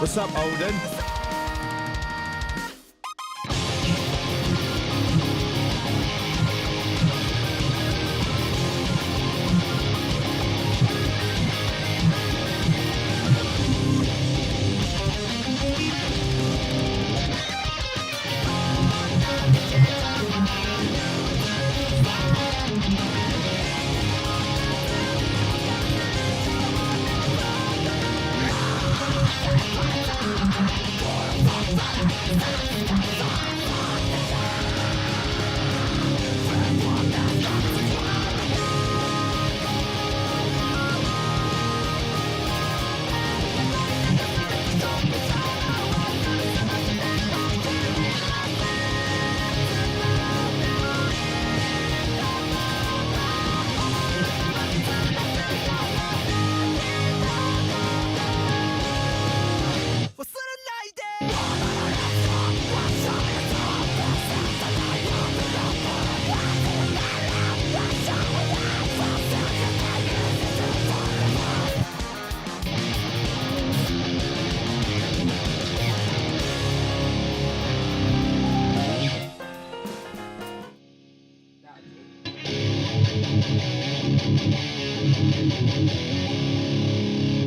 What's up, Olden?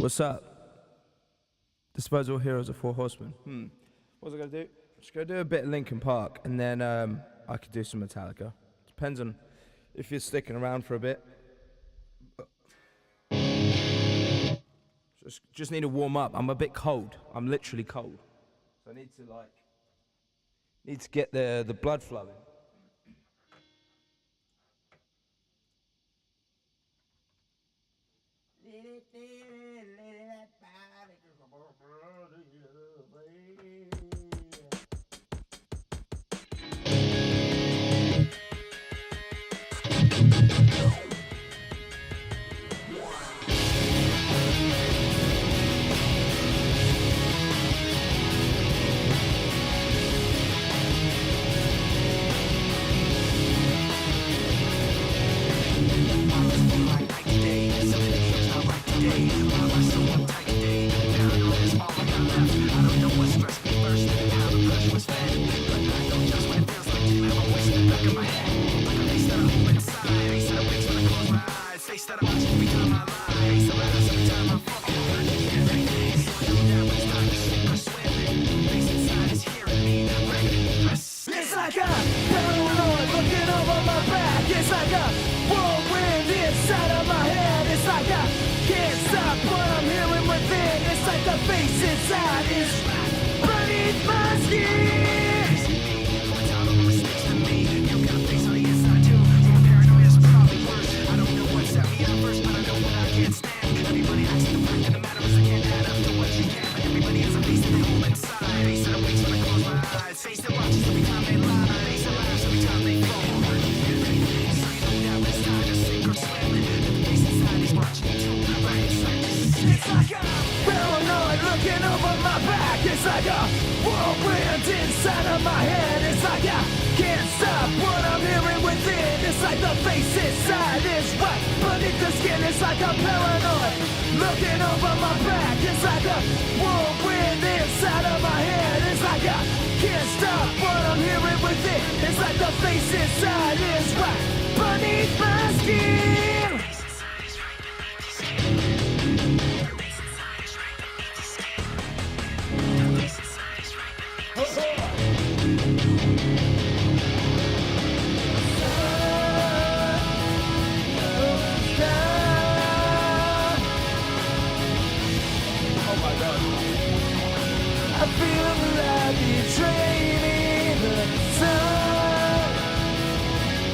What's up? Disposable Heroes of Four Horsemen. What was I gonna do? Just gonna do a bit of Linkin Park, and then I could do some Metallica. Depends on if you're sticking around for a bit. Just need to warm up. I'm a bit cold. I'm literally cold, so I need to get the blood flowing.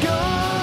Go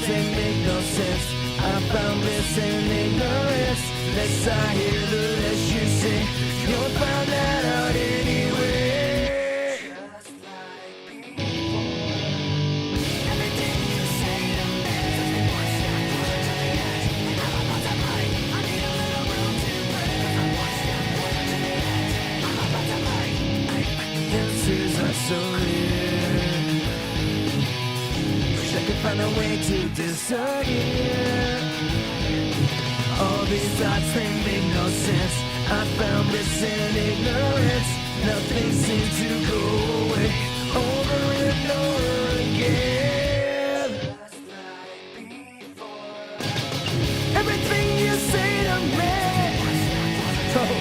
thoughts they make no sense. I found bliss in ignorance. Less I hear, the less you say. You'll find that out anyway. Just like before. Everything you say to me. I'm about to break. I need a little room to breathe. I'm one step closer to the edge. I'm about to break. Answers are so clear. Wish I could find a way to disappear. All these thoughts, they make no sense. I found this in ignorance. Nothing seems to go away. Over and over again. Just like before. Everything you say to me. Oh.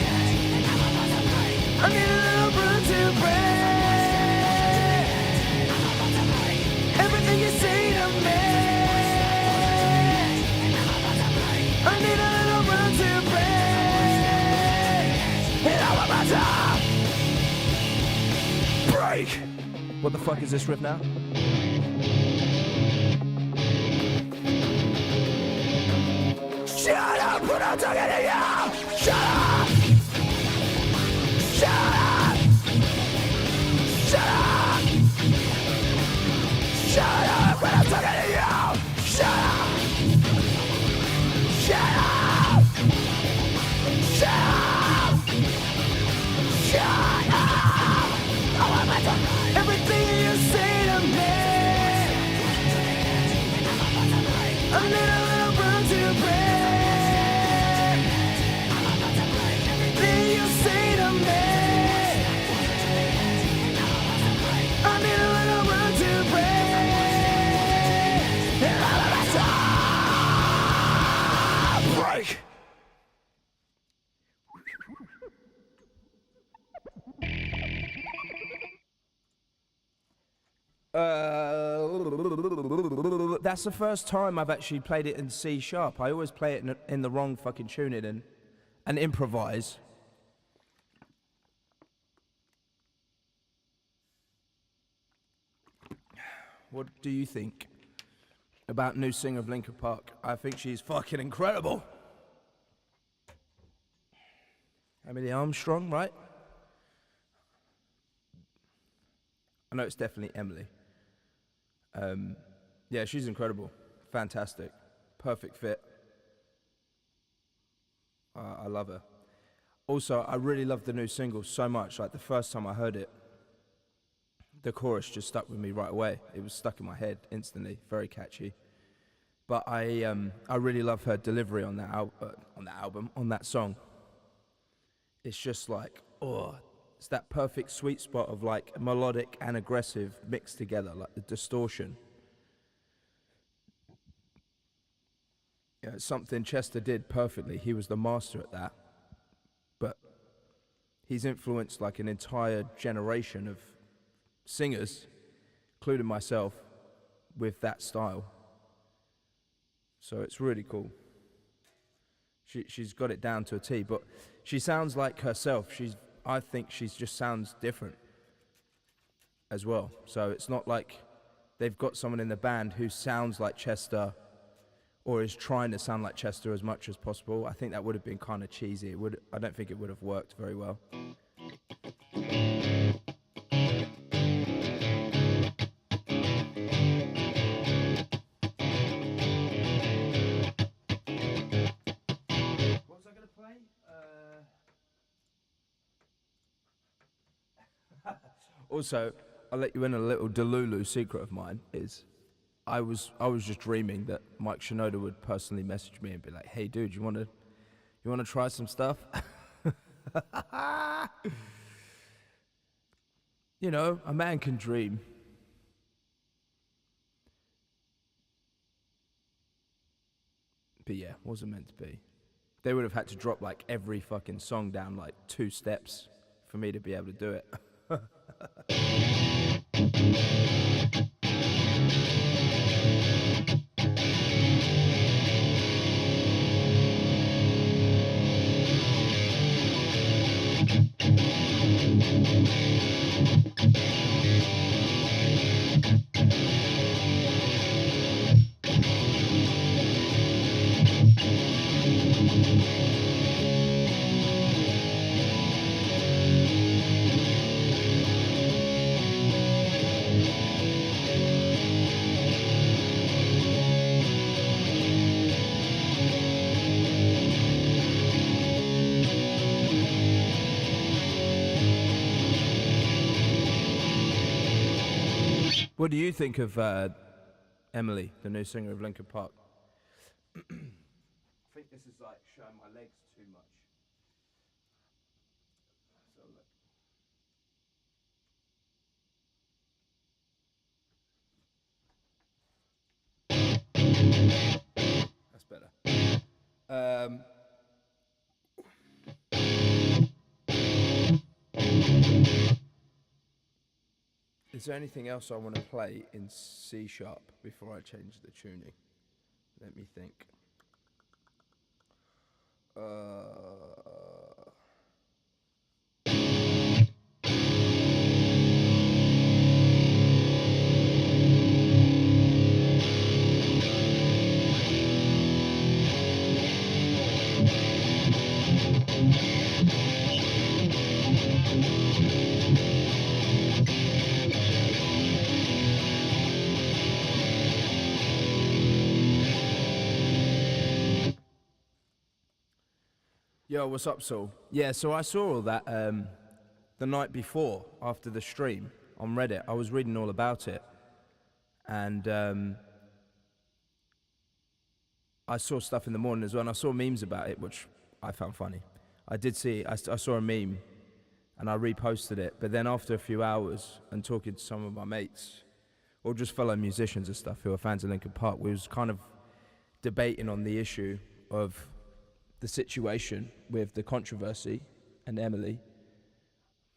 I need a little room to breathe. Everything you say to me. I need a little room to breathe. And I'm about to break. What the fuck is this riff now? Shut up, put on talking to you. Shut up. Shut up. Shut up. Shut up, when I'm talking to you. Shut up. Shut up! Shut up! Shut up! Oh, I'm about to... Everything you say to me. I need a little room to breathe. Everything you say to me. I need a little room to breathe. And I'm about to... break. That's the first time I've actually played it in C sharp. I always play it in the wrong fucking tuning and improvise. What do you think about new singer of Linkin Park? I think she's fucking incredible. Emily Armstrong, right? I know it's definitely Emily. Yeah, she's incredible. Fantastic. Perfect fit. I love her. Also, I really love the new single so much. Like the first time I heard it, the chorus just stuck with me right away. It was stuck in my head instantly. Very catchy. But I really love her delivery on that album, on that song. It's just like, oh, it's that perfect sweet spot of like melodic and aggressive mixed together, like the distortion. Yeah, it's something Chester did perfectly. He was the master at that. But he's influenced like an entire generation of singers, including myself, with that style. So it's really cool. She's got it down to a T, but she sounds like herself. I think she just sounds different as well. So it's not like they've got someone in the band who sounds like Chester or is trying to sound like Chester as much as possible. I think that would have been kind of cheesy. I don't think it would have worked very well. Also, I'll let you in a little Delulu secret of mine is I was just dreaming that Mike Shinoda would personally message me and be like, "Hey dude, you wanna try some stuff?" You know, a man can dream. But yeah, wasn't meant to be. They would have had to drop like every fucking song down like 2 steps for me to be able to do it. What do you think of Emily, the new singer of Linkin Park? I think this is like showing my legs too much. So look. That's better. Is there anything else I want to play in C sharp before I change the tuning? Let me think. Yo, what's up, Saul? Yeah, so I saw all that the night before, after the stream on Reddit. I was reading all about it, and I saw stuff in the morning as well, and I saw memes about it, which I found funny. I did see, I saw a meme, and I reposted it, but then after a few hours, and talking to some of my mates, or just fellow musicians and stuff who are fans of Linkin Park, we was kind of debating on the issue of the situation with the controversy and Emily.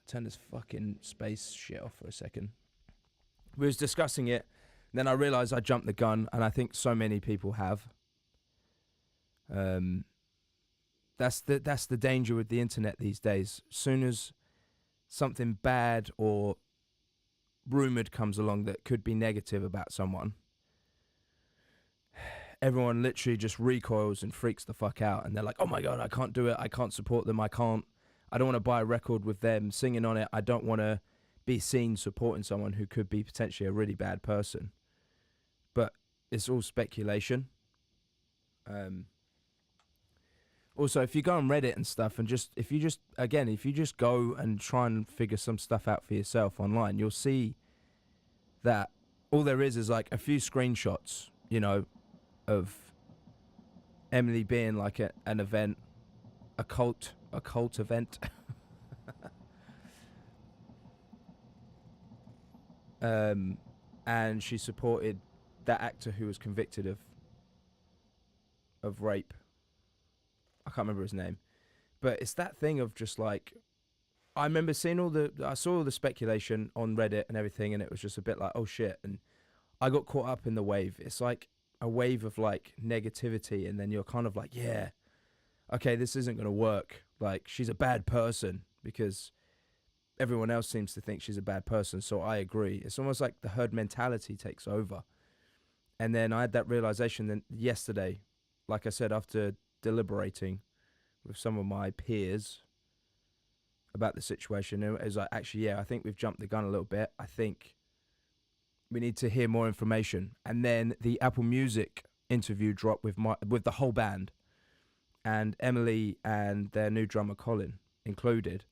Turn this fucking space shit off for a second. We was discussing it, and then I realised I jumped the gun, and I think so many people have. That's the danger with the internet these days. Soon as something bad or rumoured comes along that could be negative about someone, everyone literally just recoils and freaks the fuck out, and they're like, oh my god, I can't do it, I can't support them, I don't want to buy a record with them singing on it, I don't want to be seen supporting someone who could be potentially a really bad person. But it's all speculation. Also, if you go on Reddit and stuff, and if you just go and try and figure some stuff out for yourself online, you'll see that all there is like a few screenshots, you know, of Emily being like an event, a cult event. And she supported that actor who was convicted of rape. I can't remember his name. But it's that thing of just like, I remember seeing I saw all the speculation on Reddit and everything, and it was just a bit like, oh shit. And I got caught up in the wave. It's like a wave of like negativity, and then you're kind of like, yeah, okay, this isn't going to work. Like, she's a bad person because everyone else seems to think she's a bad person, so I agree. It's almost like the herd mentality takes over. And then I had that realization then yesterday, like I said, after deliberating with some of my peers about the situation, it was like, actually, yeah, I think we've jumped the gun a little bit. I think we need to hear more information. And then the Apple Music interview dropped with the whole band, and Emily and their new drummer Colin included.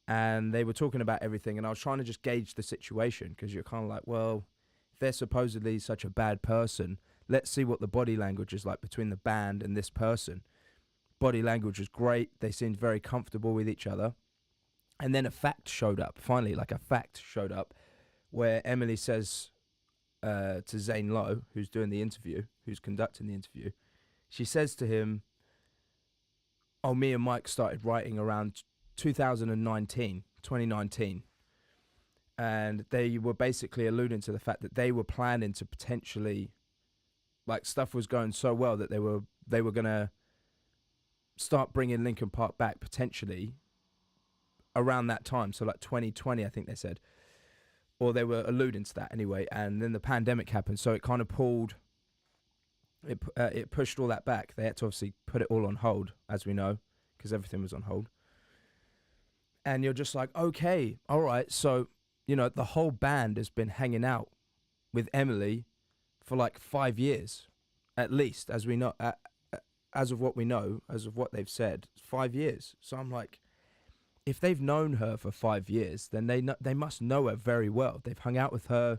And they were talking about everything, and I was trying to just gauge the situation, because you're kind of like, well, if they're supposedly such a bad person, let's see what the body language is like between the band and this person. Body language was great. They seemed very comfortable with each other. And then a fact showed up, finally, like a fact showed up, where Emily says to Zane Lowe, who's doing the interview, who's conducting the interview, she says to him, oh, me and Mike started writing around 2019, and they were basically alluding to the fact that they were planning to potentially, like, stuff was going so well that they were gonna start bringing Linkin Park back potentially around that time, so like 2020, I think they said, or they were alluding to that anyway. And then the pandemic happened, so it kind of it pushed all that back. They had to obviously put it all on hold, as we know, because everything was on hold. And you're just like, okay, all right. So, you know, the whole band has been hanging out with Emily for like 5 years, at least, as we know, as of what we know, as of what they've said, 5 years. So I'm like, if they've known her for 5 years, then they must know her very well. They've hung out with her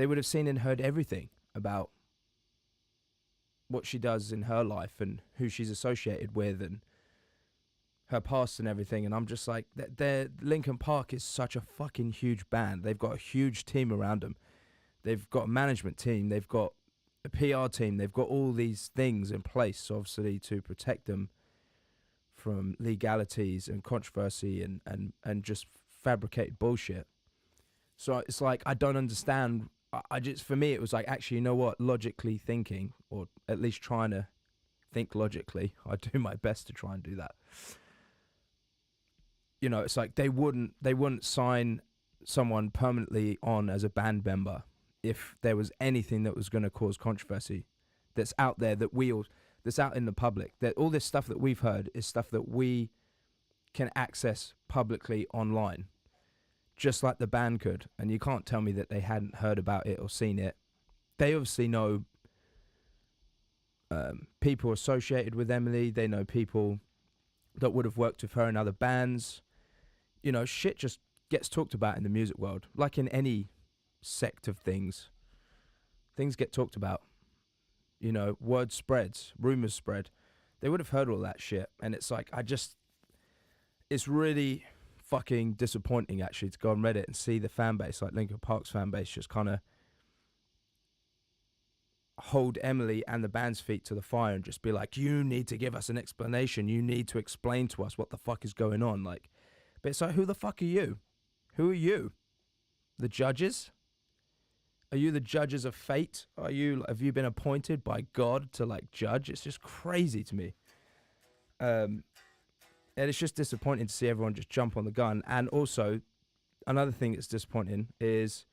they would have seen and heard everything about what she does in her life and who she's associated with and her past and everything. And I'm just like, Linkin Park is such a fucking huge band. They've got a huge team around them. They've got a management team. They've got a PR team. They've got all these things in place, obviously, to protect them from legalities and controversy and just fabricated bullshit. So it's like, I don't understand. I just, for me, it was like, actually, you know what? Logically thinking, or at least trying to think logically. I do my best to try and do that. You know, it's like they wouldn't sign someone permanently on as a band member if there was anything that was going to cause controversy that's out there that's out in the public. That all this stuff that we've heard is stuff that we can access publicly online, just like the band could. And you can't tell me that they hadn't heard about it or seen it. They obviously know people associated with Emily. They know people that would have worked with her in other bands. You know, shit just gets talked about in the music world. Like in any sect of things get talked about. You know, word spreads, rumors spread. They would have heard all that shit. And it's like, it's really fucking disappointing actually to go on Reddit and see the fan base, like Linkin Park's fan base, just kind of hold Emily and the band's feet to the fire and just be like, you need to give us an explanation. You need to explain to us what the fuck is going on. Like, but it's like, who the fuck are you? Who are you? The judges? Are you the judges of fate? Have you been appointed by God to like judge? It's just crazy to me. And it's just disappointing to see everyone just jump on the gun. And also, another thing that's disappointing is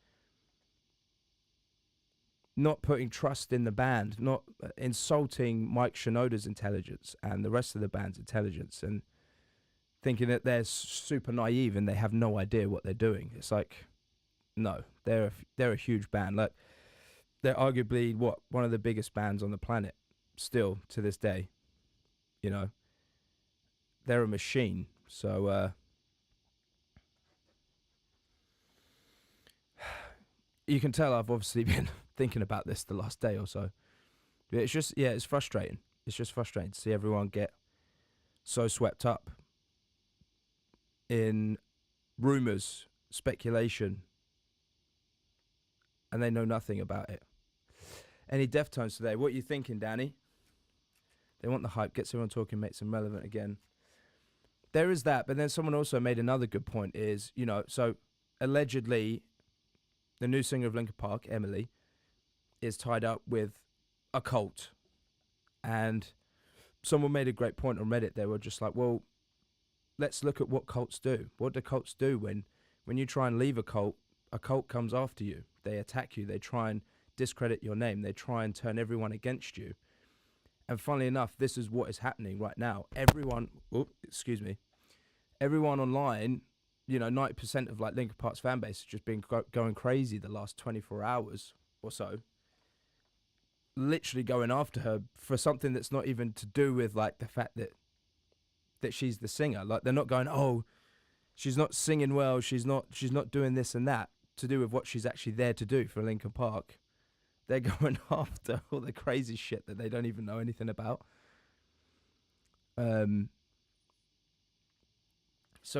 not putting trust in the band, not insulting Mike Shinoda's intelligence and the rest of the band's intelligence, and thinking that they're super naive and they have no idea what they're doing. It's like, no, they're a huge band. Like, they're arguably one of the biggest bands on the planet still to this day. You know, they're a machine. So you can tell I've obviously been thinking about this the last day or so. It's just, it's frustrating. It's just frustrating to see everyone get so swept up in rumors, speculation, and they know nothing about it. Any Deftones today? What are you thinking, Danny? They want the hype, gets everyone talking, makes them relevant again. There is that, but then someone also made another good point is, you know, so allegedly the new singer of Linkin Park, Emily, is tied up with a cult. And someone made a great point on Reddit. They were just like, well, let's look at what cults do. What do cults do when you try and leave a cult comes after you. They attack you. They try and discredit your name. They try and turn everyone against you. And funnily enough, this is what is happening right now. Everyone online, you know, 90% of like Linkin Park's fan base has just been going crazy the last 24 hours or so. Literally going after her for something that's not even to do with like the fact that she's the singer. Like, they're not going, oh, she's not singing well, she's not doing this and that, to do with what she's actually there to do for Linkin Park. They're going after all the crazy shit that they don't even know anything about. So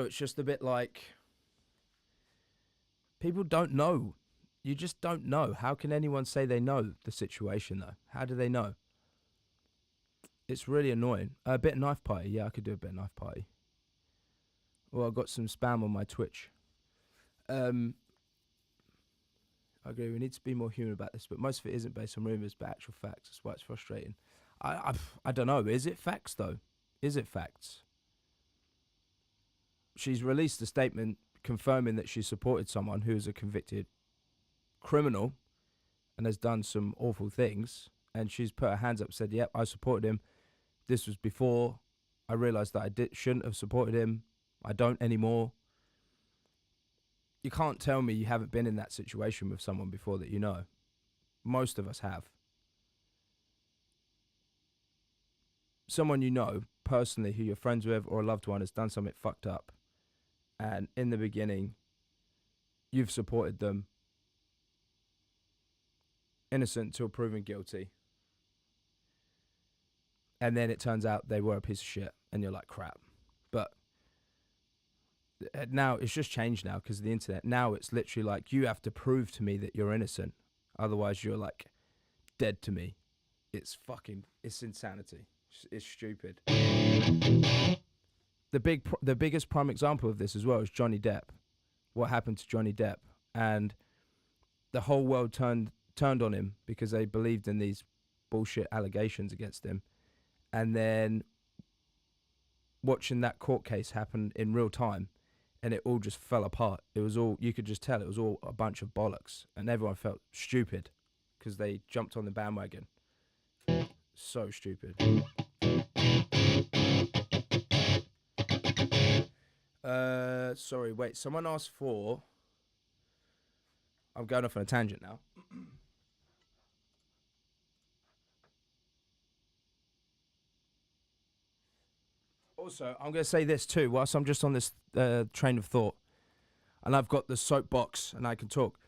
it's just a bit like, people don't know. You just don't know. How can anyone say they know the situation, though? How do they know? It's really annoying. A bit of knife party. Yeah, I could do a bit of knife party. Well, I got some spam on my Twitch. I agree, we need to be more human about this, but most of it isn't based on rumours, but actual facts. That's why it's frustrating. I don't know. Is it facts, though? Is it facts? She's released a statement confirming that she supported someone who is a convicted criminal and has done some awful things, and she's put her hands up and said, yep, I supported him. This was before I realised that I shouldn't have supported him. I don't anymore. You can't tell me you haven't been in that situation with someone before that you know. Most of us have. Someone you know personally who you're friends with or a loved one has done something fucked up, and in the beginning you've supported them innocent until proven guilty, and then it turns out they were a piece of shit, and you're like, crap. But now it's just changed now because of the internet. Now it's literally like you have to prove to me that you're innocent, otherwise you're like dead to me. It's insanity. It's stupid. The biggest prime example of this as well is Johnny Depp. What happened to Johnny Depp, and the whole world turned on him because they believed in these bullshit allegations against him, and then watching that court case happen in real time, and it all just fell apart. It was all, you could just tell it was all a bunch of bollocks, and everyone felt stupid because they jumped on the bandwagon. So stupid. Sorry, wait, someone asked for... I'm going off on a tangent now. Also, I'm going to say this too, whilst I'm just on this train of thought, and I've got the soapbox and I can talk.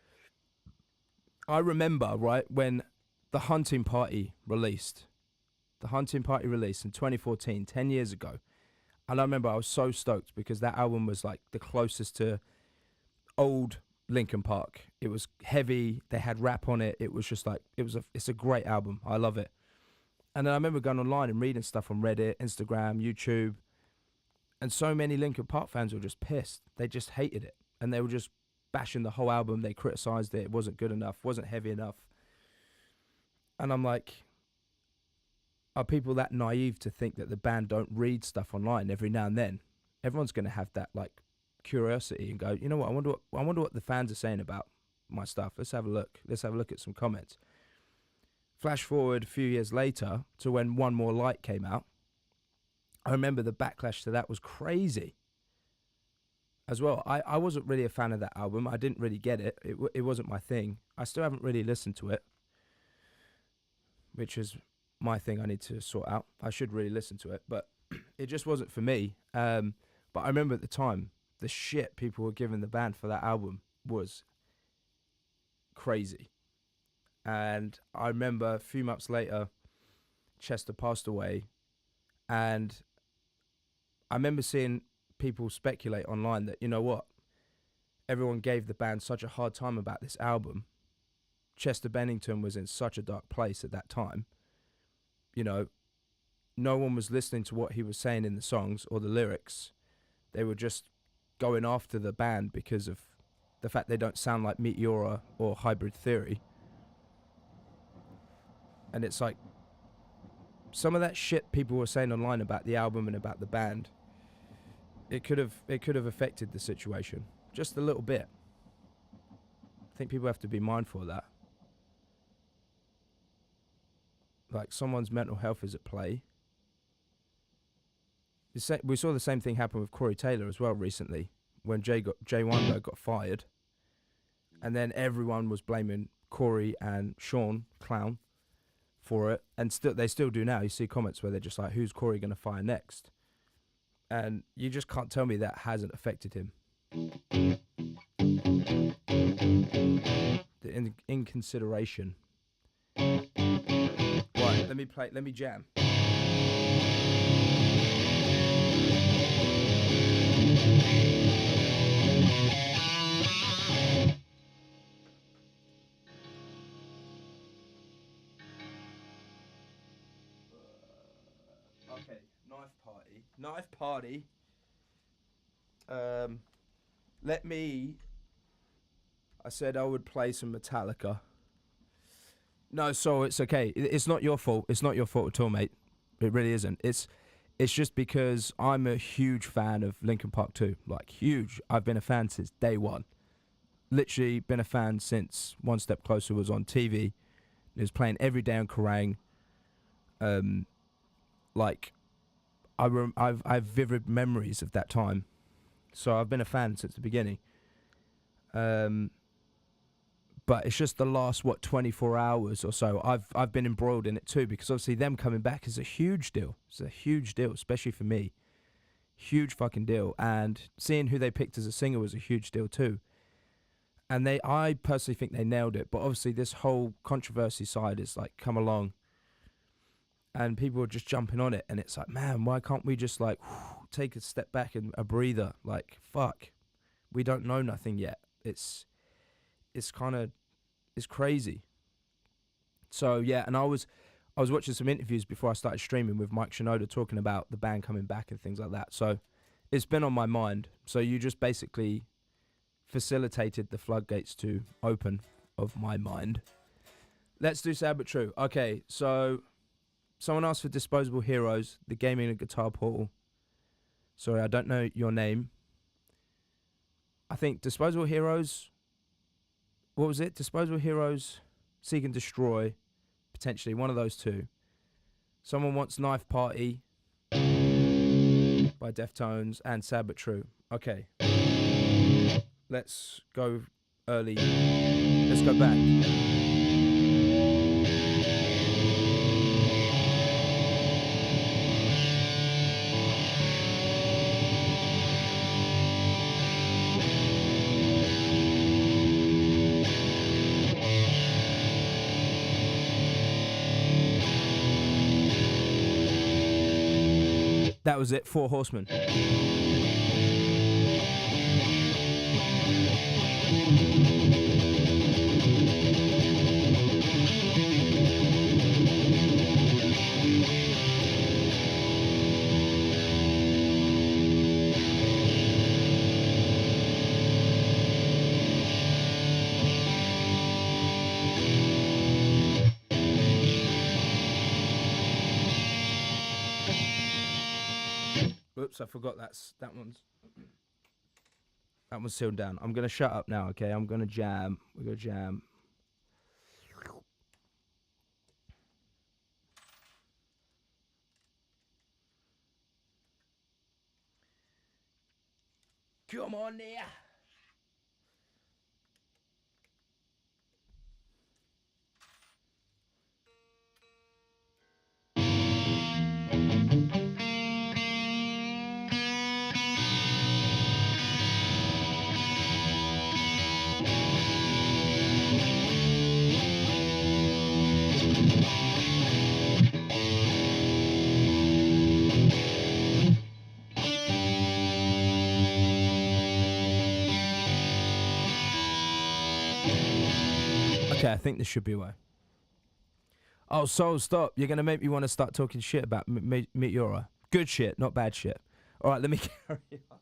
I remember, right, when The Hunting Party released. The Hunting Party released in 2014, 10 years ago. And I remember I was so stoked because that album was like the closest to old Linkin Park. It was heavy, they had rap on it. It was just like, it's a great album. I love it. And then I remember going online and reading stuff on Reddit, Instagram, YouTube, and so many Linkin Park fans were just pissed. They just hated it. And they were just bashing the whole album. They criticized it. It wasn't good enough, wasn't heavy enough. And I'm like, are people that naive to think that the band don't read stuff online every now and then? Everyone's going to have that like curiosity and go, you know what, I wonder what the fans are saying about my stuff. Let's have a look. Let's have a look at some comments. Flash forward a few years later to when One More Light came out. I remember the backlash to that was crazy as well. I wasn't really a fan of that album. I didn't really get it. It wasn't my thing. I still haven't really listened to it, which is my thing I need to sort out. I should really listen to it, but it just wasn't for me. But I remember at the time, the shit people were giving the band for that album was crazy. And I remember a few months later, Chester passed away, and I remember seeing people speculate online that, you know what, everyone gave the band such a hard time about this album. Chester Bennington was in such a dark place at that time. You know, no one was listening to what he was saying in the songs or the lyrics. They were just going after the band because of the fact they don't sound like Meteora or Hybrid Theory. And it's like, some of that shit people were saying online about the album and about the band, it could have affected the situation just a little bit. I think people have to be mindful of that. Like, someone's mental health is at play. We saw the same thing happen with Corey Taylor as well recently, when Jay Wonder got fired, and then everyone was blaming Corey and Sean Clown for it, and they still do now. You see comments where they're just like, who's Corey going to fire next? And you just can't tell me that hasn't affected him. The inconsideration. Right, let me jam. Okay, Knife Party. I said I would play some Metallica. No, so it's okay. It's not your fault. It's not your fault at all, mate. It really isn't. It's just because I'm a huge fan of Linkin Park too. Like, huge. I've been a fan since day one. Literally been a fan since One Step Closer was on TV. It was playing every day on Kerrang. Like, I've vivid memories of that time. So I've been a fan since the beginning. But it's just the last 24 hours or so I've been embroiled in it too, because obviously them coming back is a huge deal. It's a huge deal, especially for me. Huge fucking deal. And seeing who they picked as a singer was a huge deal too. And I personally think they nailed it. But obviously this whole controversy side is like come along, and people are just jumping on it, and it's like, man, why can't we just like take a step back and a breather? Like, fuck, we don't know nothing yet. It's crazy. So yeah, and I was watching some interviews before I started streaming with Mike Shinoda talking about the band coming back and things like that. So it's been on my mind. So you just basically facilitated the floodgates to open of my mind. Let's do Sad But True. Okay, so someone asked for Disposable Heroes, the Gaming and Guitar Portal. Sorry, I don't know your name. I think Disposable Heroes, what was it? Disposable Heroes, Seek and Destroy, potentially, one of those two. Someone wants Knife Party by Deftones and Sad But True. Okay. Let's go early. Let's go back. That was it, Four Horsemen. Oops, I forgot that one's sealed down. I'm gonna shut up now, okay? I'm gonna jam. We're gonna jam. Come on there. Okay, I think this should be a way. Oh, Soul, stop. You're going to make me want to start talking shit about Meteora. Good shit, not bad shit. All right, let me carry on.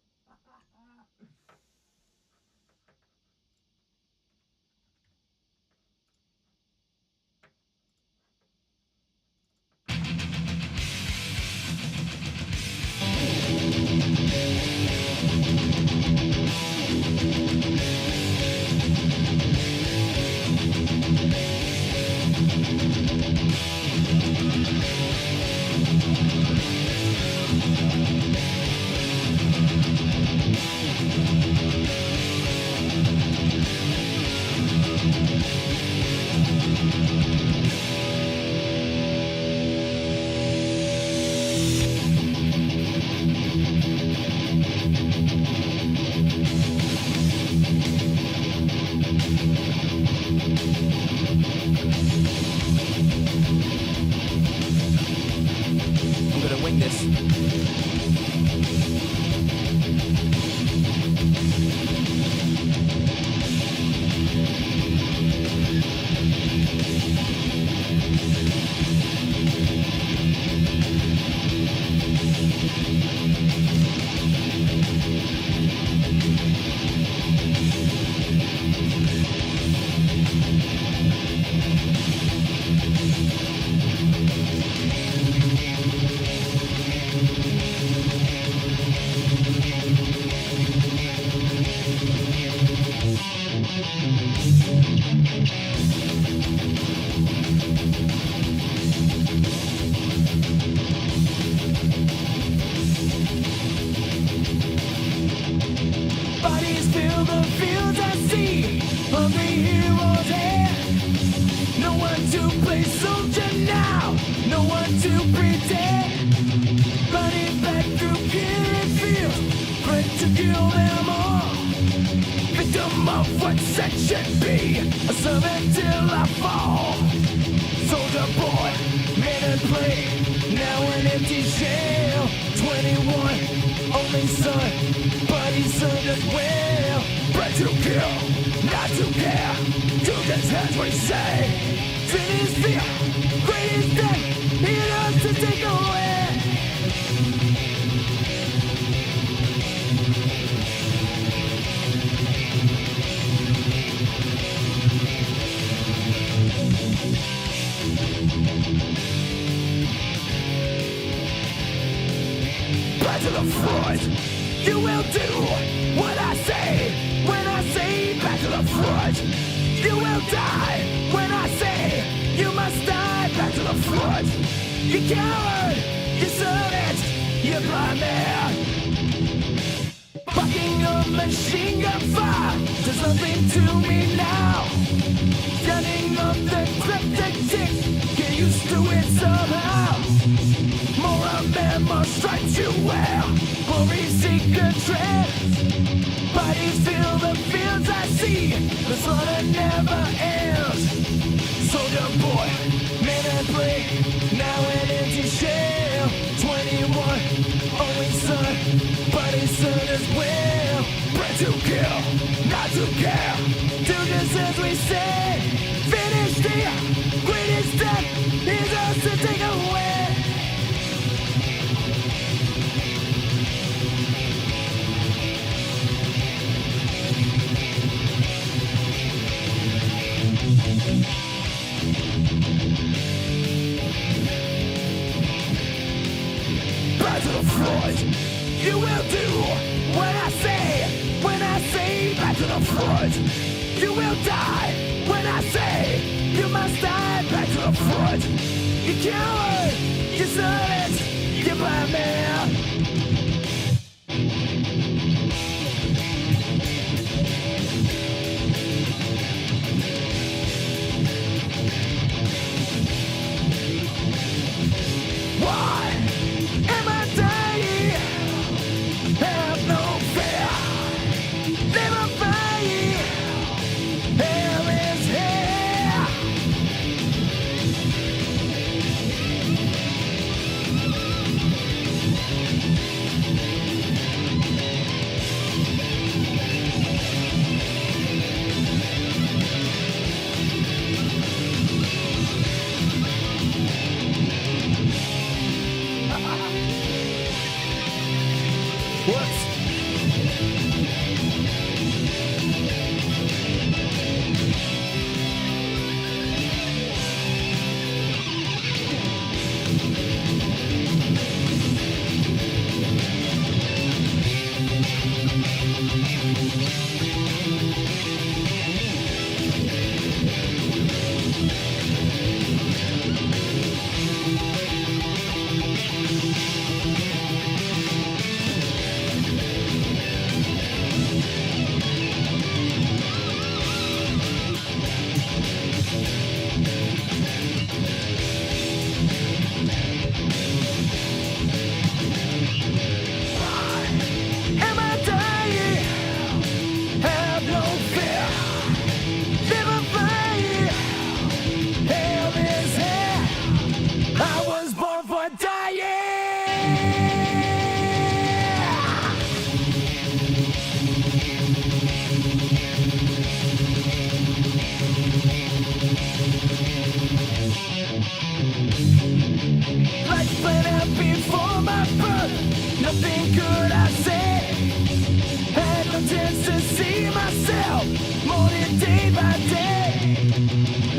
Running back through killing fields, ready to kill them all. Victor victim of what sex should be. I serve it till I fall. Soldier boy, men and play, now an empty shell. 21, only son, but he served as well. Bred to kill, not to care. Do just as we say. Finish fear, greatest death, he loves to take away. Back to the front, you will do what I say. When I say back to the front, you will die. When I say you must die, back to the front. You coward, you servant, you blind man. Fucking a machine gun fire does nothing to me now. Turning up the cryptic tick, get used to it somehow. More of them more stripes you wear, glory seeker tread. Bodies fill the fields I see, the slaughter never ends. Soldier boy, men and play, now an empty shell. 21, only son, but his son as well. Bred to kill, not to care. Do just as we say. Finish the greatest death is us to take away. Back to the front, you will do what I say. When I say back to the front, you will die. When I say you must die, back to the front. You coward, you servant, you blind man. Why am I dying? Have no fear. Never fight. Hell is here. What? Am I dying? Have no fear. Never fight. Hell is here. I was born for dying. Life played out before my birth. Nothing could I say. Had no chance to see myself morning day by day.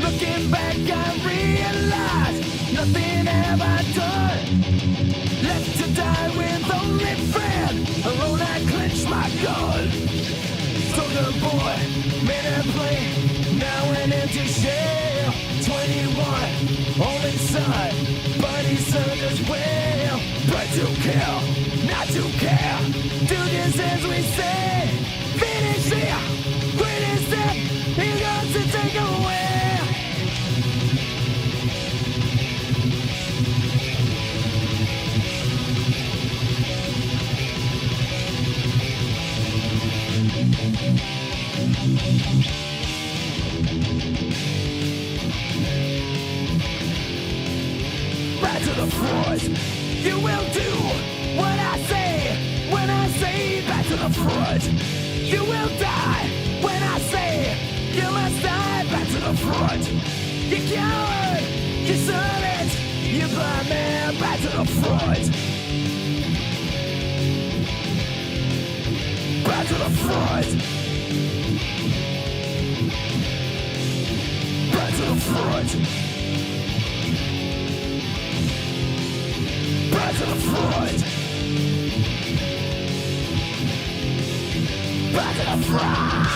Looking back, I realize nothing have I done. Left to die with only friend. Alone I clench my gun. Soldier boy, men and play, now an empty shell. 21, only son, but he served as well. Bred to kill, not to care. Do this as we say. Finish the greatest death he got to take away. back to the front. You will do what I say when I say back to the front. You will die when I say you must die back to the front. You coward, you servant, you blind man, back to the front. Back to the front. Back to the front. Back to the front. Back to the front.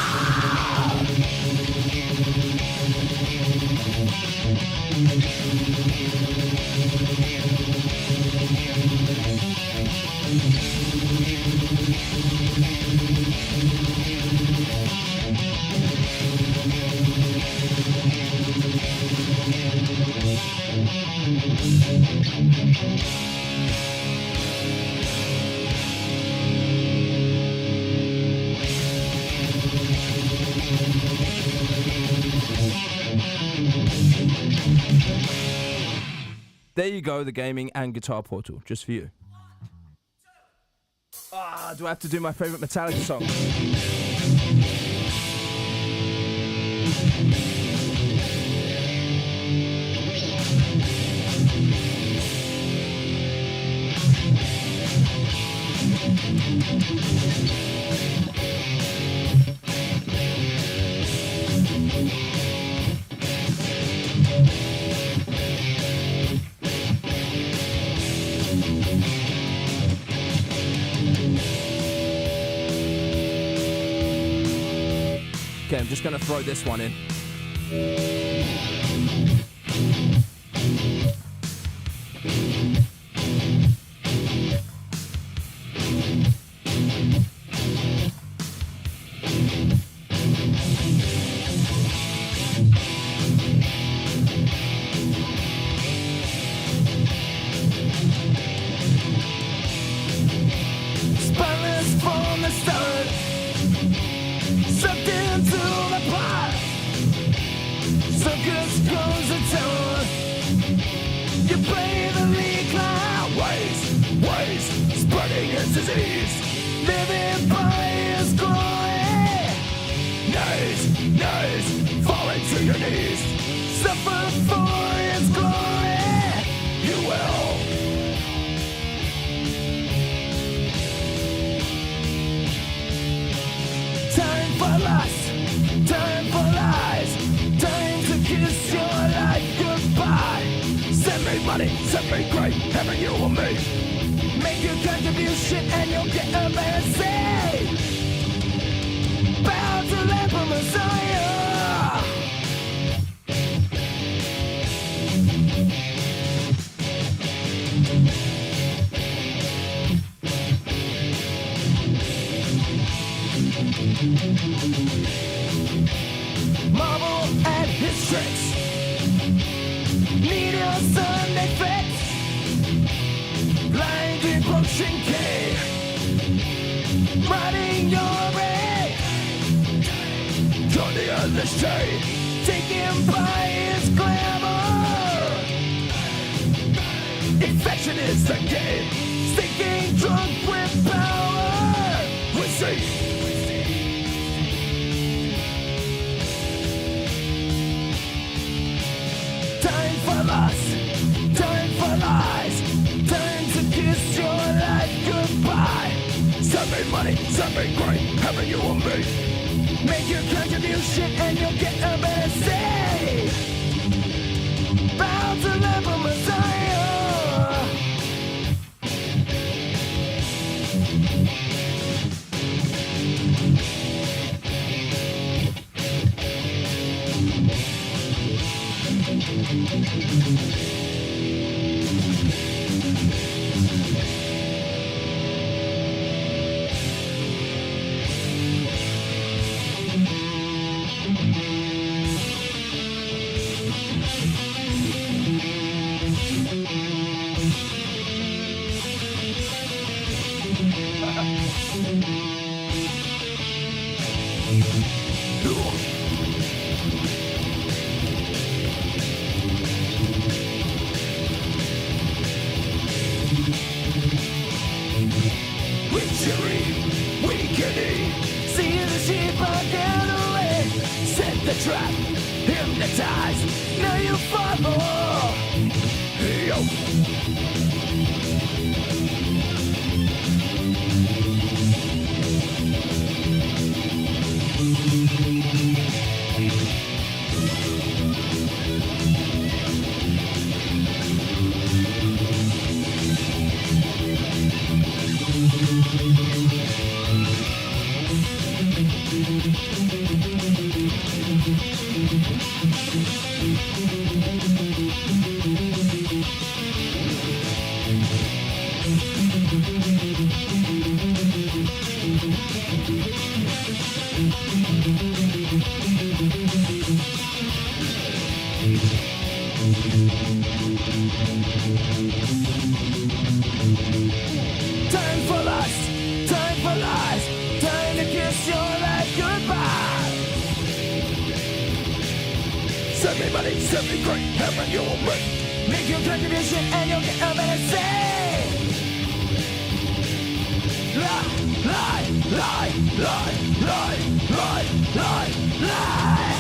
There you go, the gaming and guitar portal, just for you. Do I have to do my favourite Metallica song? Okay, I'm just going to throw this one in. Spineless from the start, sucked into the pot. Circus goes to town. You play the lead clown. Ways, spreading his disease, living by his glory. Knees, falling to your knees, suffer for his glory. You will. Time for lust, time for lies, time to kiss your life goodbye. Send me money, send me great, having you and me. Make your contribution and you'll get a better say. Bow to the Emperor Messiah. Marvel at his tricks. Need your Sunday fix. Blind devotion K. Riding your way. Johnny on the shade. Taken by his glamour. Infection is the game. Stinking drunk with power. We see. Time for lust, time for lies, time to kiss your life goodbye. Send me money, send me great, having you and me. Make your contribution and you'll get a better say. Bow to the Emperor Messiah. you fight more. Yo. Send me great heaven, you'll make. Make your contribution and you'll get a better say. Lie, lie, lie, lie, lie, lie, lie, lie.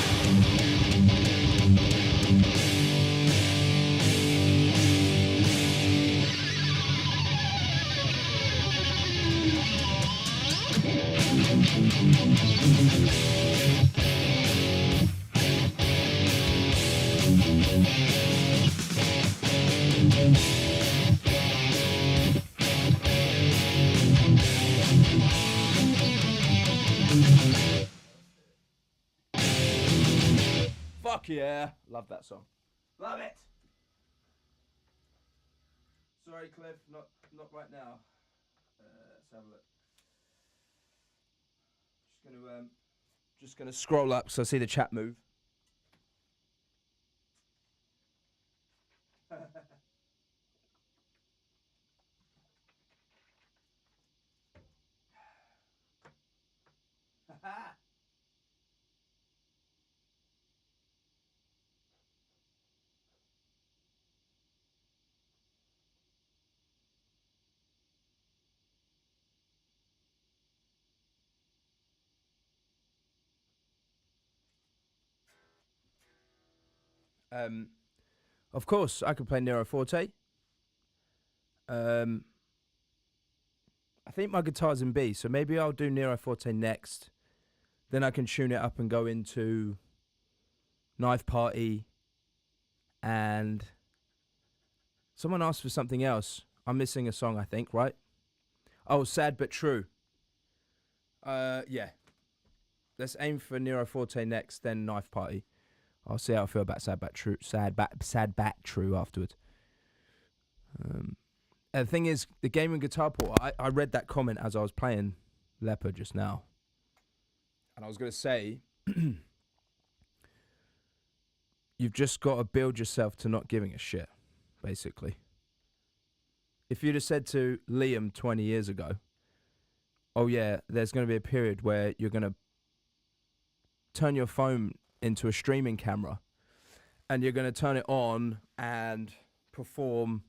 Fuck yeah. Love that song. Love it. Sorry, Cliff, not right now. Let's have a look. Just gonna scroll up so I see the chat move. Of course, I could play Nero Forte. I think my guitar's in B, so maybe I'll do Nero Forte next. Then I can tune it up and go into Knife Party. And someone asked for something else. I'm missing a song, I think, right? Oh, Sad But True. Yeah. Let's aim for Nero Forte next, then Knife Party. I'll see how I feel about Sad But True afterwards. The thing is, the gaming guitar port, I read that comment as I was playing Leopard just now. And I was going to say, you've just got to build yourself to not giving a shit, basically. If you'd have said to Liam 20 years ago, oh yeah, there's going to be a period where you're going to turn your phone into a streaming camera and you're going to turn it on and perform,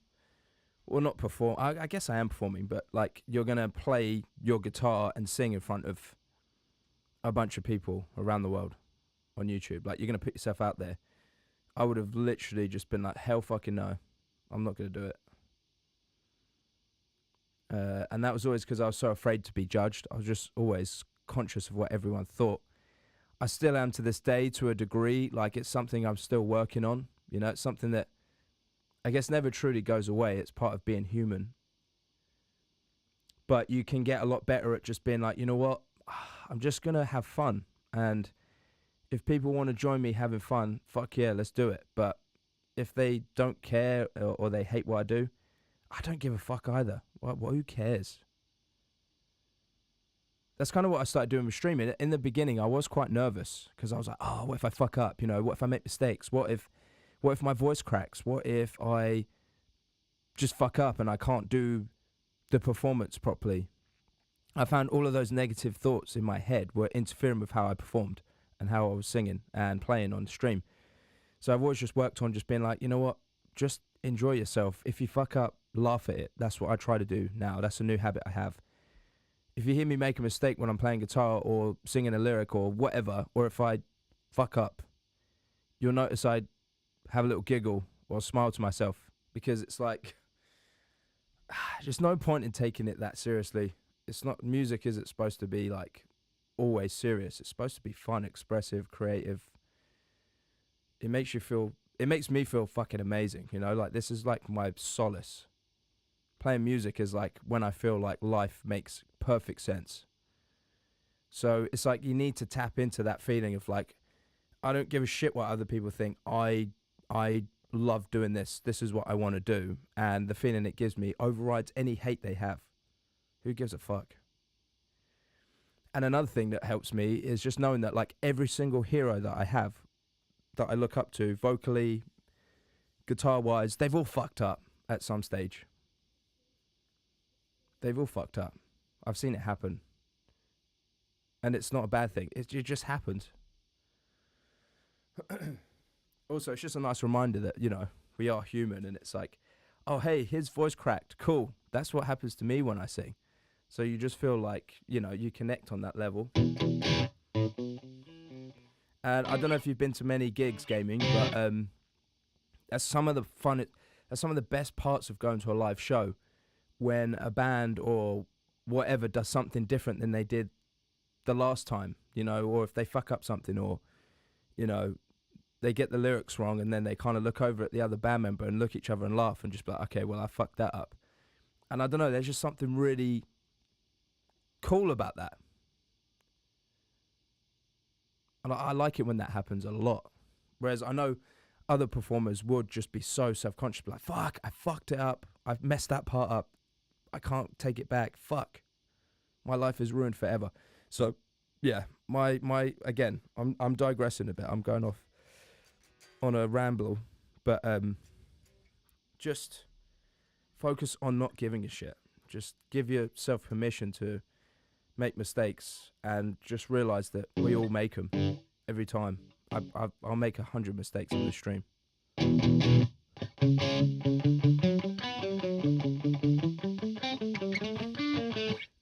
well, not perform, I guess I am performing, but like you're going to play your guitar and sing in front of a bunch of people around the world on YouTube. Like you're going to put yourself out there. I would have literally just been like, hell fucking no, I'm not going to do it. And that was always because I was so afraid to be judged. I was just always conscious of what everyone thought. I still am to this day to a degree. Like it's something I'm still working on. You know, it's something that I guess never truly goes away. It's part of being human. But you can get a lot better at just being like, you know what? I'm just going to have fun. And if people want to join me having fun, fuck yeah, let's do it. But if they don't care or they hate what I do, I don't give a fuck either. Who cares? That's kind of what I started doing with streaming. In the beginning, I was quite nervous because I was like, oh, what if I fuck up? You know, what if I make mistakes? What if my voice cracks? What if I just fuck up and I can't do the performance properly? I found all of those negative thoughts in my head were interfering with how I performed and how I was singing and playing on the stream. So I've always just worked on just being like, you know what? Just enjoy yourself. If you fuck up, laugh at it. That's what I try to do now. That's a new habit I have. If you hear me make a mistake when I'm playing guitar or singing a lyric or whatever, or if I fuck up, you'll notice I have a little giggle or smile to myself, because it's like there's no point in taking it that seriously. It's not, music isn't supposed to be like always serious. It's supposed to be fun, expressive, creative. It makes you feel, it makes me feel fucking amazing, you know? Like, this is like my solace. Playing music is like when I feel like life makes perfect sense. So it's like you need to tap into that feeling of like, I don't give a shit what other people think. I love doing this. This is what I want to do. And the feeling it gives me overrides any hate they have. Who gives a fuck? And another thing that helps me is just knowing that like every single hero that I have, that I look up to, vocally, guitar-wise, they've all fucked up at some stage. They've all fucked up. I've seen it happen. And it's not a bad thing. It just happens. Also, it's just a nice reminder that, you know, we are human, and it's like, oh, hey, his voice cracked. Cool. That's what happens to me when I sing. So you just feel like, you know, you connect on that level. And I don't know if you've been to many gigs gaming, but that's some of the fun, that's some of the best parts of going to a live show, when a band or whatever does something different than they did the last time, you know, or if they fuck up something, or, you know, they get the lyrics wrong, and then they kind of look over at the other band member and look at each other and laugh and just be like, okay, well, I fucked that up. And I don't know, there's just something really cool about that. And I like it when that happens a lot. Whereas I know other performers would just be so self-conscious, be like, fuck, I fucked it up. I've messed that part up. I can't take it back. Fuck. My life is ruined forever. So, yeah, my again, I'm digressing a bit. I'm going off on a ramble. But just focus on not giving a shit. Just give yourself permission to make mistakes, and just realize that we all make them every time. I'll make 100 mistakes in the stream.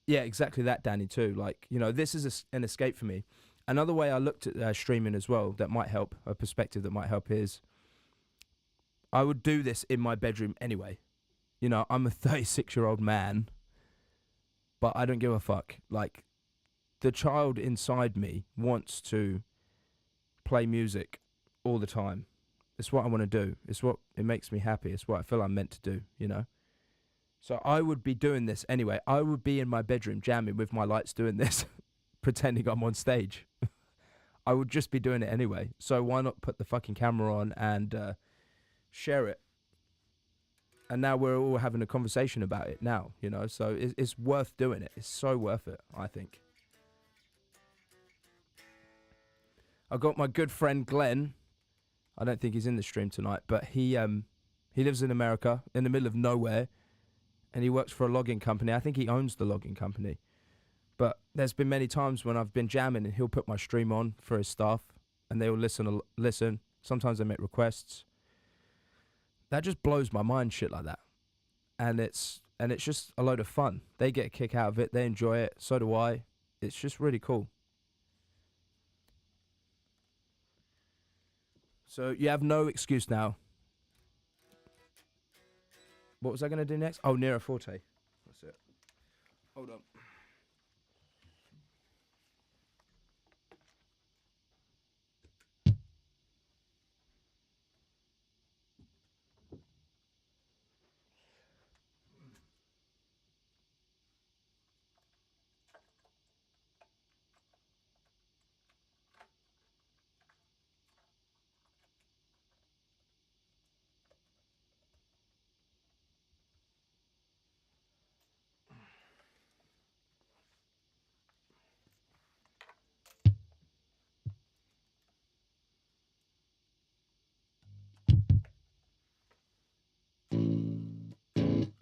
Yeah, exactly that, Danny, too. Like, you know, this is an escape for me. Another way I looked at streaming as well that might help, a perspective that might help, is I would do this in my bedroom anyway. You know, I'm a 36-year-old man, but I don't give a fuck. Like, the child inside me wants to play music all the time. It's what I want to do. It makes me happy. It's what I feel I'm meant to do, you know? So I would be doing this anyway. I would be in my bedroom jamming with my lights doing this, pretending I'm on stage. I would just be doing it anyway. So why not put the fucking camera on and share it? And now we're all having a conversation about it now, you know? So it's worth doing it. It's so worth it, I think. I got my good friend Glenn. I don't think he's in the stream tonight, but he lives in America, in the middle of nowhere, and he works for a logging company. I think he owns the logging company. But there's been many times when I've been jamming and he'll put my stream on for his staff, and they will listen. Sometimes they make requests. That just blows my mind, shit like that. And it's just a load of fun. They get a kick out of it. They enjoy it. So do I. It's just really cool. So you have no excuse now. What was I going to do next? Oh, Nero Forte. That's it. Hold on.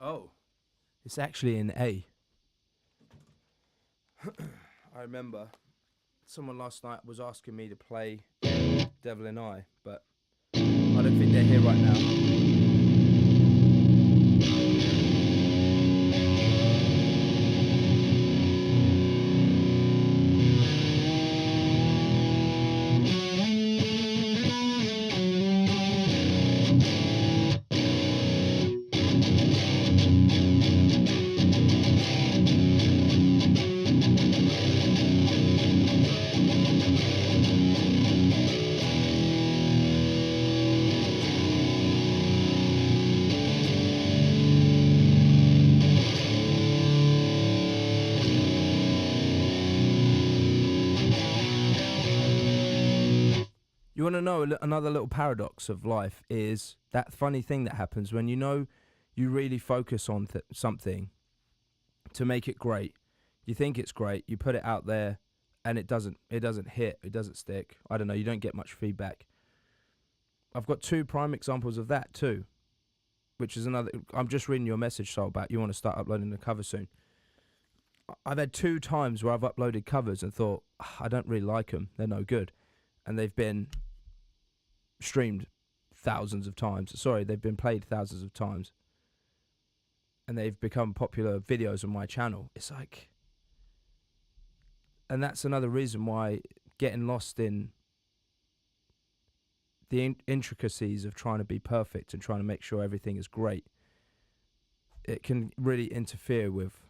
Oh, it's actually in A. I remember someone last night was asking me to play Devil in I, but I don't think they're here right now. You want to know another little paradox of life is that funny thing that happens when you really focus on something to make it great. You think it's great, you put it out there, and it doesn't hit, it doesn't stick. I don't know, you don't get much feedback. I've got 2 prime examples of that too, which is another. I'm just reading your message, Soulbat. You want to start uploading the cover soon. I've had 2 times where I've uploaded covers and thought, I don't really like them, they're no good. And they've been streamed thousands of times. Sorry, they've been played thousands of times. And they've become popular videos on my channel. It's like... And that's another reason why getting lost in the intricacies of trying to be perfect and trying to make sure everything is great, it can really interfere with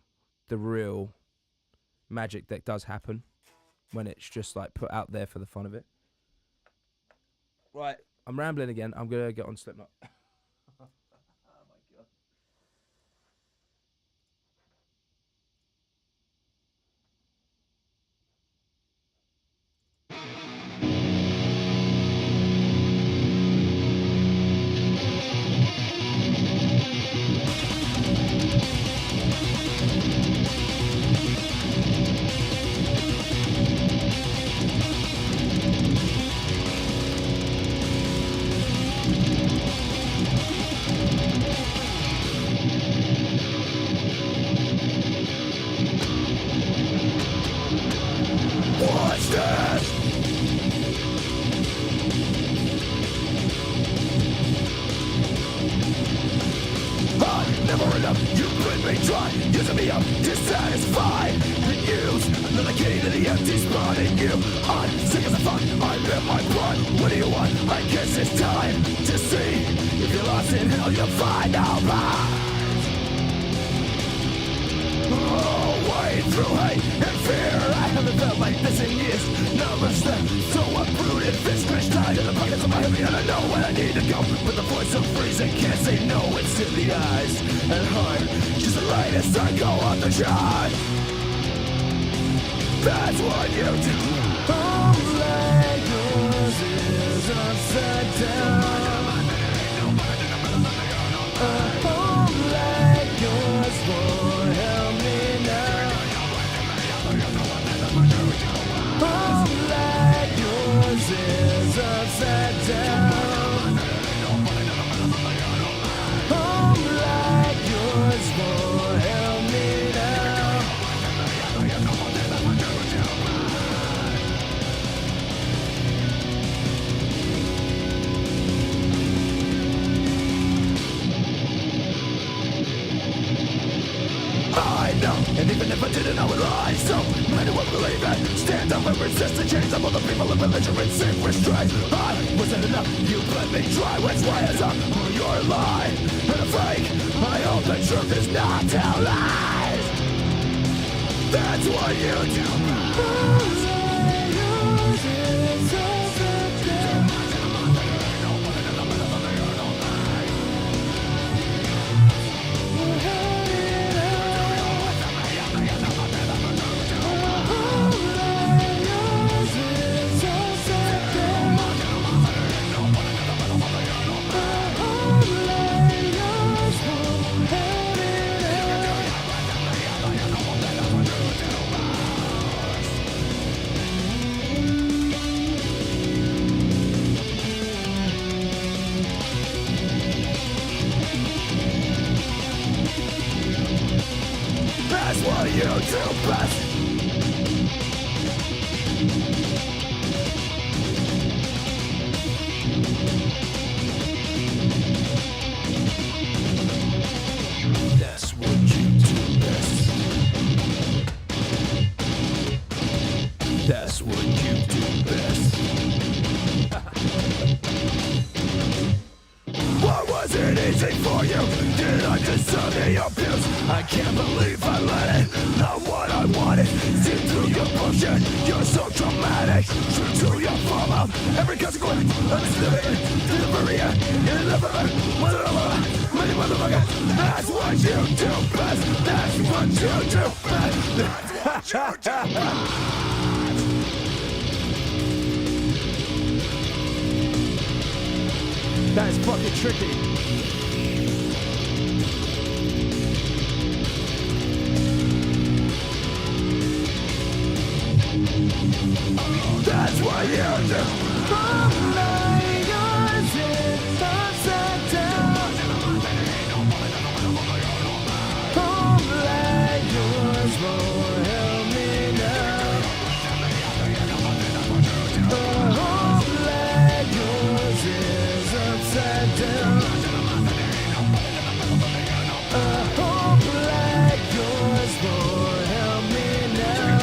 the real magic that does happen when it's just like put out there for the fun of it. Right, I'm rambling again. I'm going to get on Slipknot. Never enough, you bring me dry, using me up, dissatisfied. Use another key to the empty spot in you. I'm sick as a fuck, I'm in my blood. What do you want? I guess it's time to see. If you're lost in hell, you'll find out right. Oh, way through hate and fear. I haven't felt like this in years. Never step, so uprooted, fist scratched tied in the pockets of my heavy, and I know where I need to go. But the voice of reason can't say no. It's in the eyes and heart, just the lightest I go on the shot. That's what you do. Home like yours is upside down. A home like yours won't help me now. Home like yours is upside down. Home like yours won't help me now. I know, and even if I didn't, I would lie. So many won't believe it. Stand up and resist the chains of all the people of religion and sick restraint. I wasn't enough, you let me try. Which way is up? You're a lie and a fake. I hope the truth is not tell lies. That's what you do. That's what you do best. That's what you do best. That's what you do best. Why was it easy for you? Did I deserve the abuse? I can't believe I let it. Not what I wanted. See through your bullshit. You're so dramatic. True to your fallout. Every consequence. I'm living to the very end. You never many motherfucker. That's what you do best. That's what you do best. That's what you do best. That is fucking tricky. That's what you do. From yours is upside down. Home like yours won't help me now. Home like yours is upside down. Home like yours won't help me now.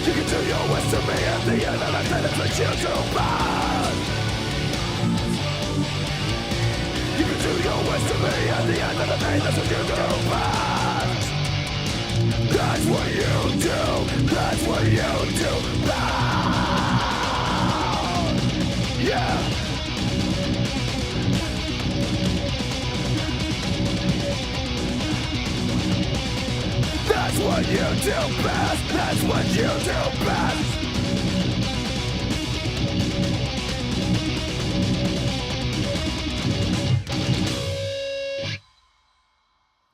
You can do your worst to me at the end of the day, that's what you do bad. You can do your worst to me at the end of the day, that's what you do bad. That's what you do, that's what you do bad. Yeah. That's what you do best, that's what you do best.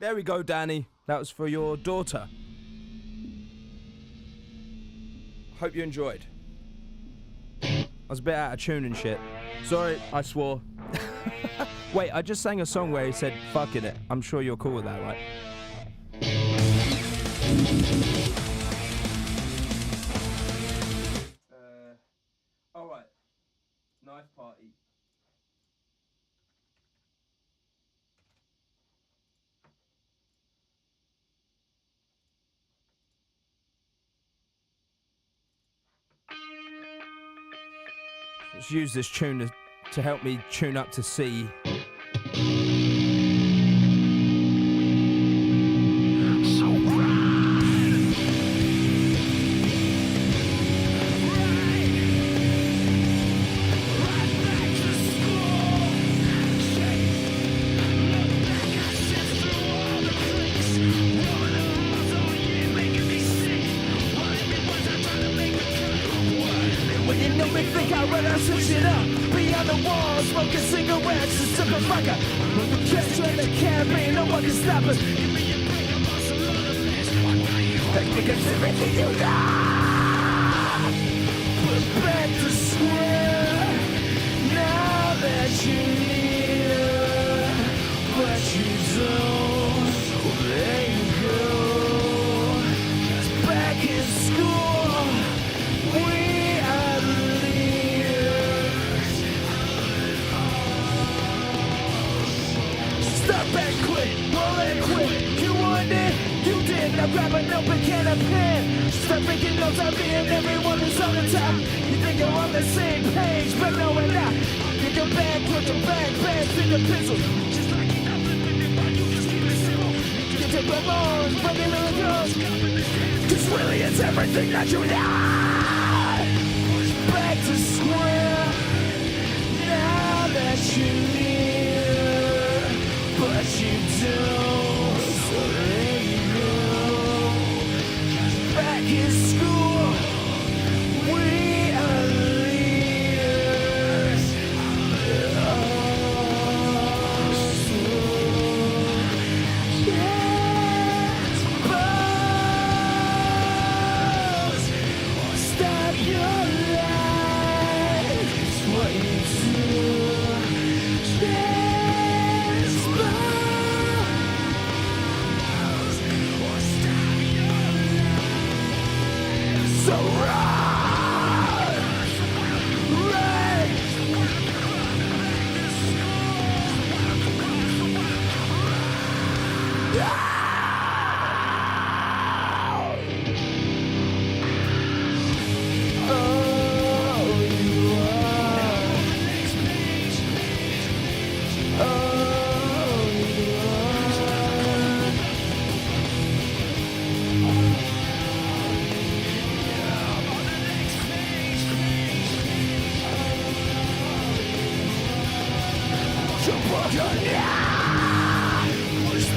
There we go, Danny. That was for your daughter. Hope you enjoyed. I was a bit out of tune and shit. Sorry, I swore. Wait, I just sang a song where he said fuck it. I'm sure you're cool with that, right? Alright. Knife party. Let's use this tune to help me tune up to C.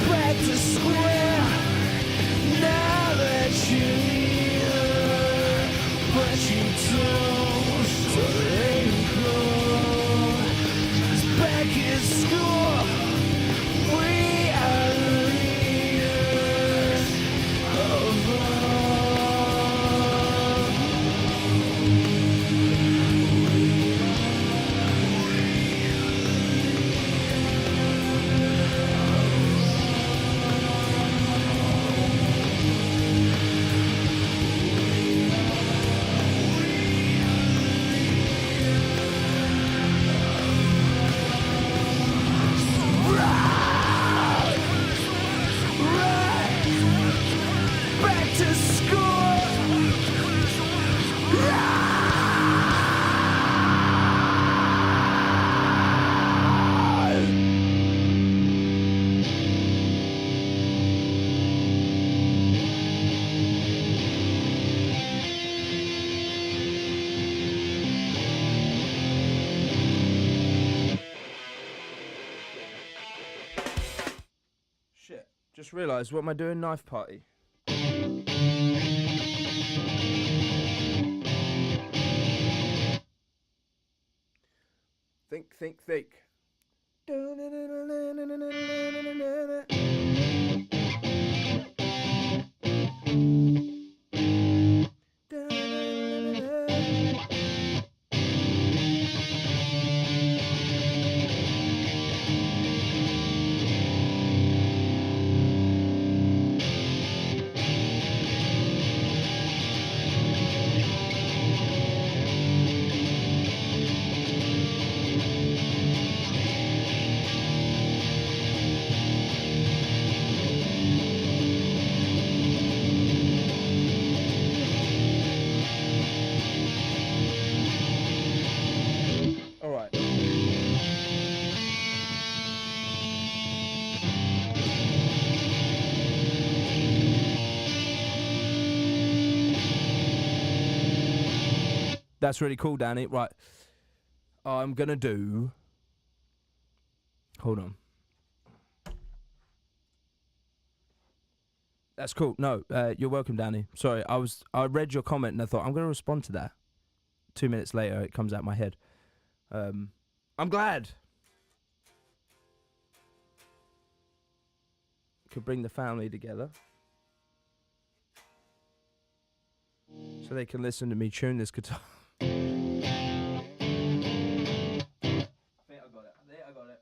Back to square. Now that you're here. Just realised, what am I doing? Knife party. Think. Alright. That's really cool, Danny. Right. I'm gonna do... Hold on. That's cool. No, you're welcome, Danny. Sorry, I read your comment and I thought, I'm gonna respond to that. 2 minutes later, it comes out my head. I'm glad. Could bring the family together. So they can listen to me tune this guitar. I think I got it.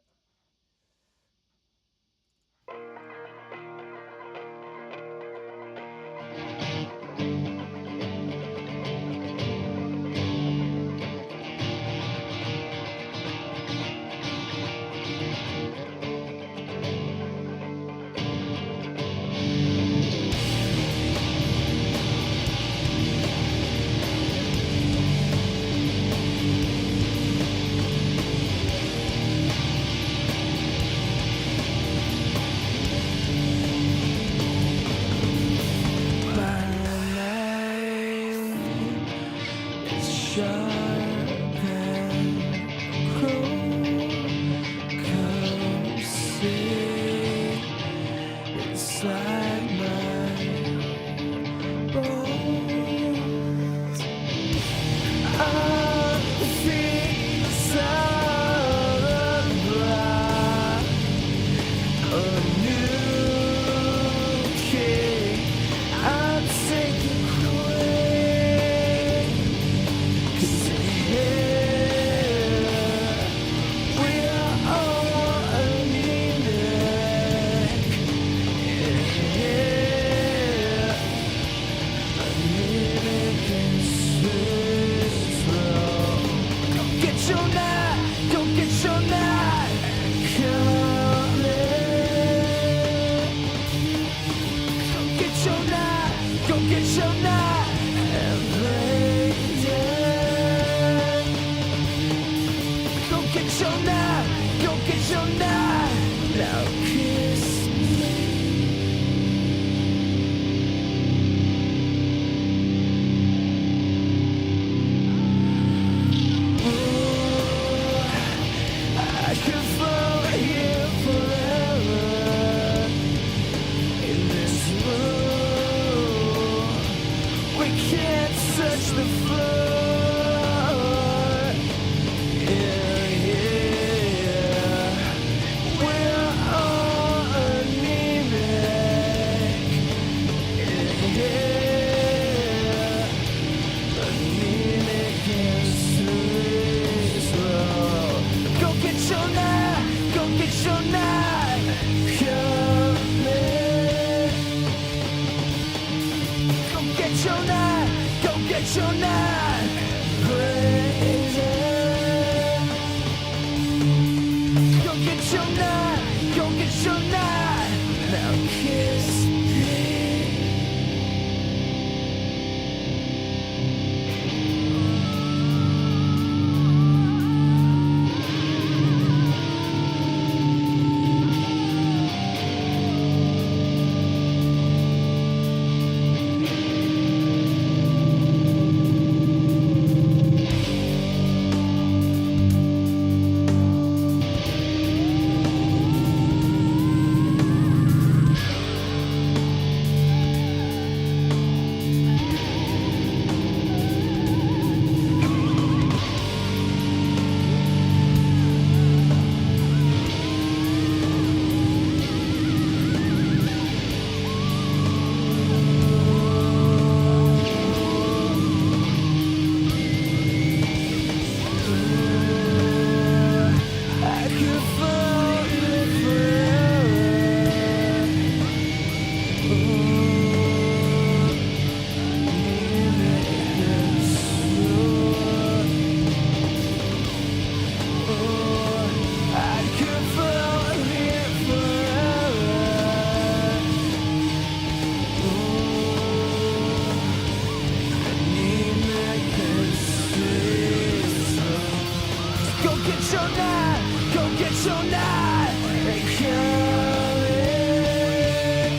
get your knife, go get your knife and kill it.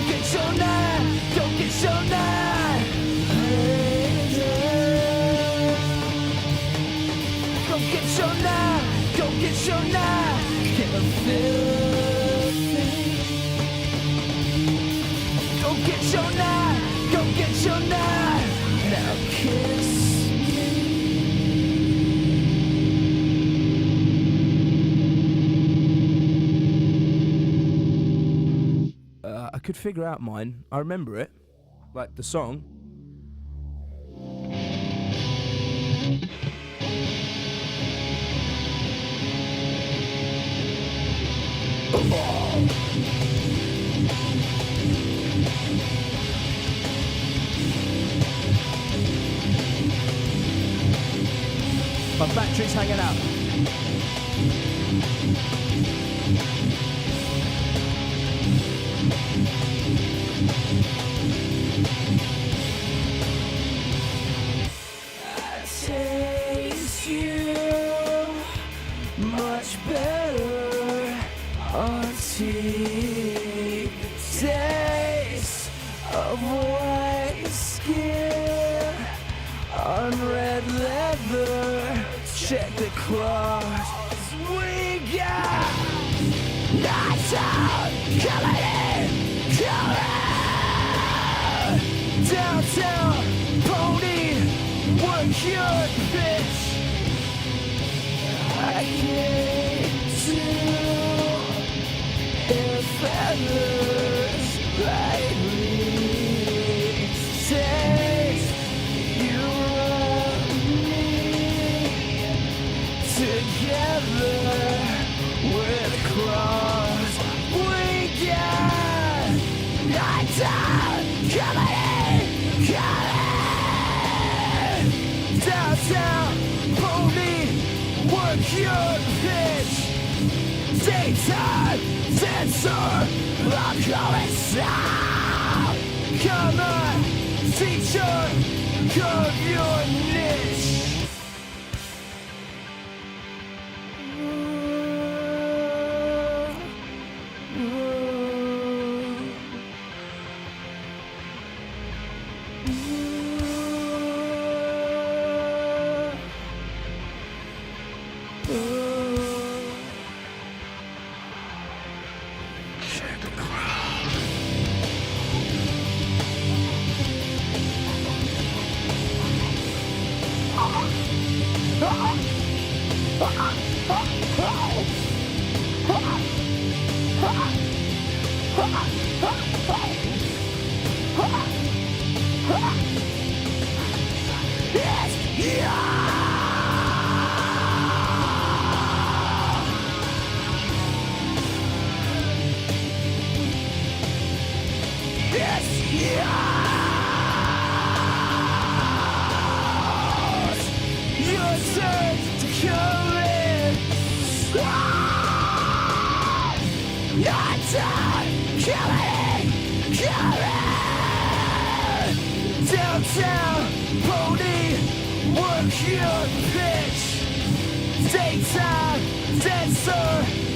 Get your knife, go get your knife. Go get your knife, go get your knife. Get a filthy. Go get your knife, go get your knife. Now kiss. I could figure out mine. I remember it, like the song. My battery's hanging out. Taste you much better on teeth. Taste of white skin on red leather. Check the claws. We got nights out coming in, coming. Downtown pony, work your bitch. I came to air feathers lightly. Taste you and me together with claws. We got nights out coming in, coming. Downtown pony, work your pitch. Daytime dancer, I'm coming south. Come on, teacher, carve your niche. Downtown pony, work your pitch. Daytime dancer,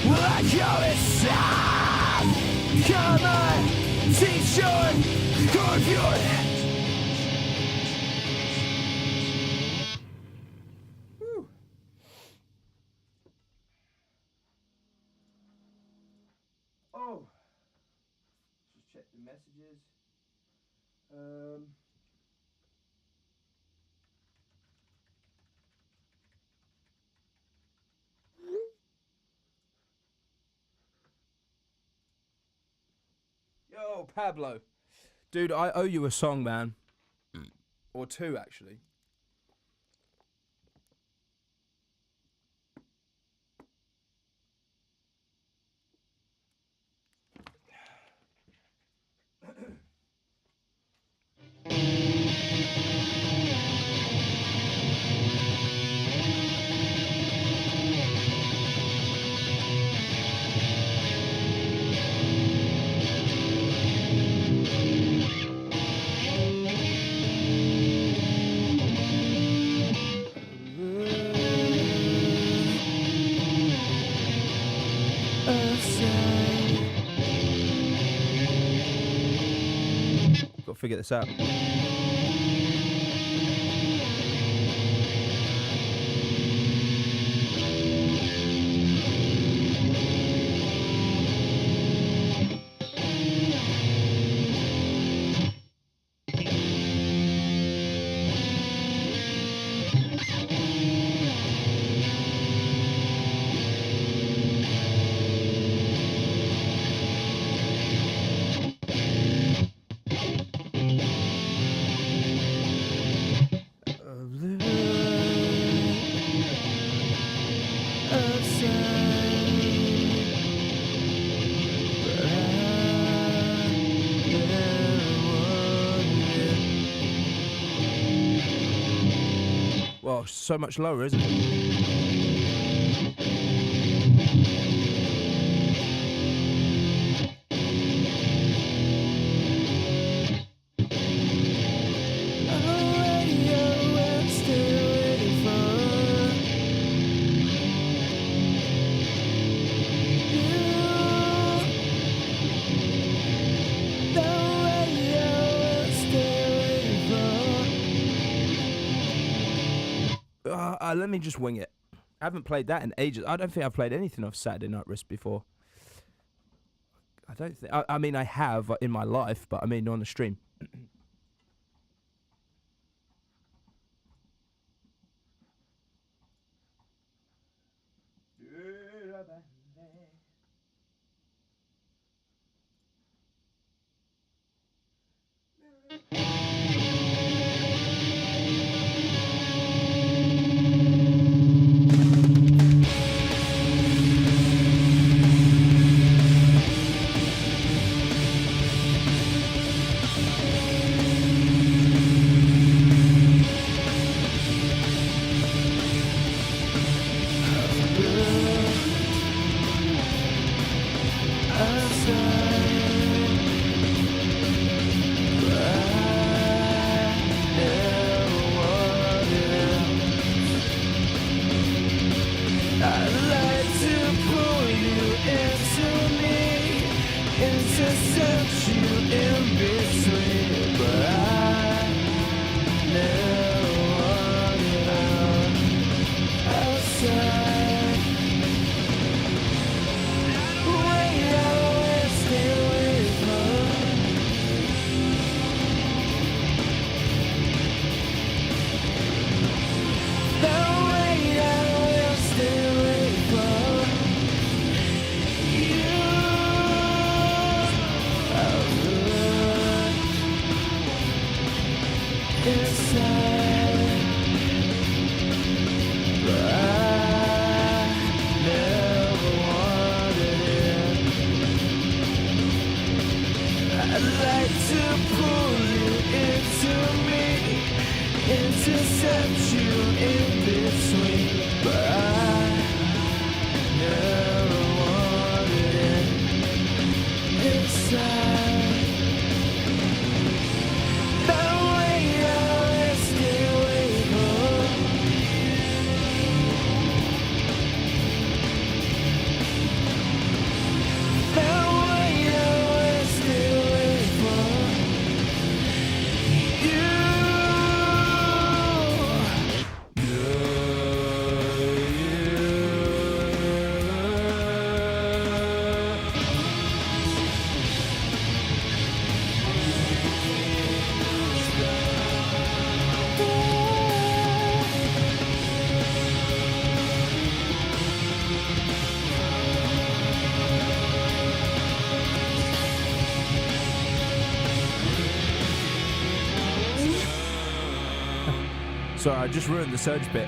I call it stop. Come on, teacher, carve your head. Oh, just check the messages. Yo, Pablo. Dude, I owe you a song, man. Or two, actually. figure this out. Well, so much lower, isn't it? Let me just wing it. I haven't played that in ages. I don't think I've played anything off Saturday Night Wrist before. I don't think. I mean, I have in my life, but I mean on the stream. Sorry, I just ruined the surge bit.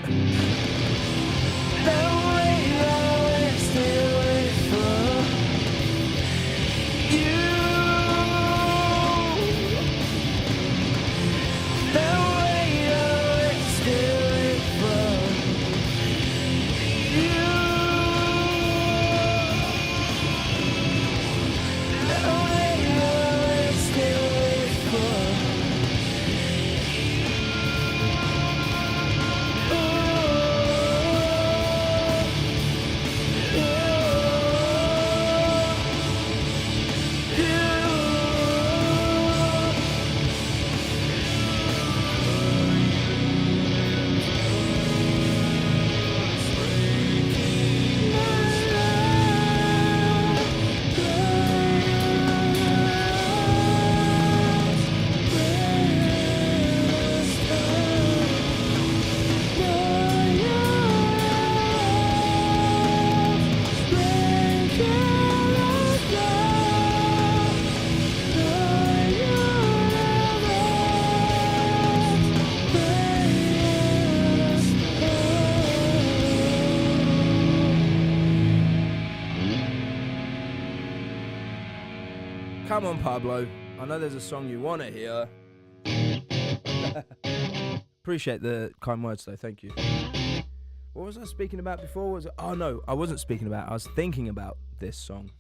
Come on, Pablo. I know there's a song you want to hear. Appreciate the kind words, though. Thank you. What was I speaking about before? Oh, no, I wasn't speaking about it. I was thinking about this song.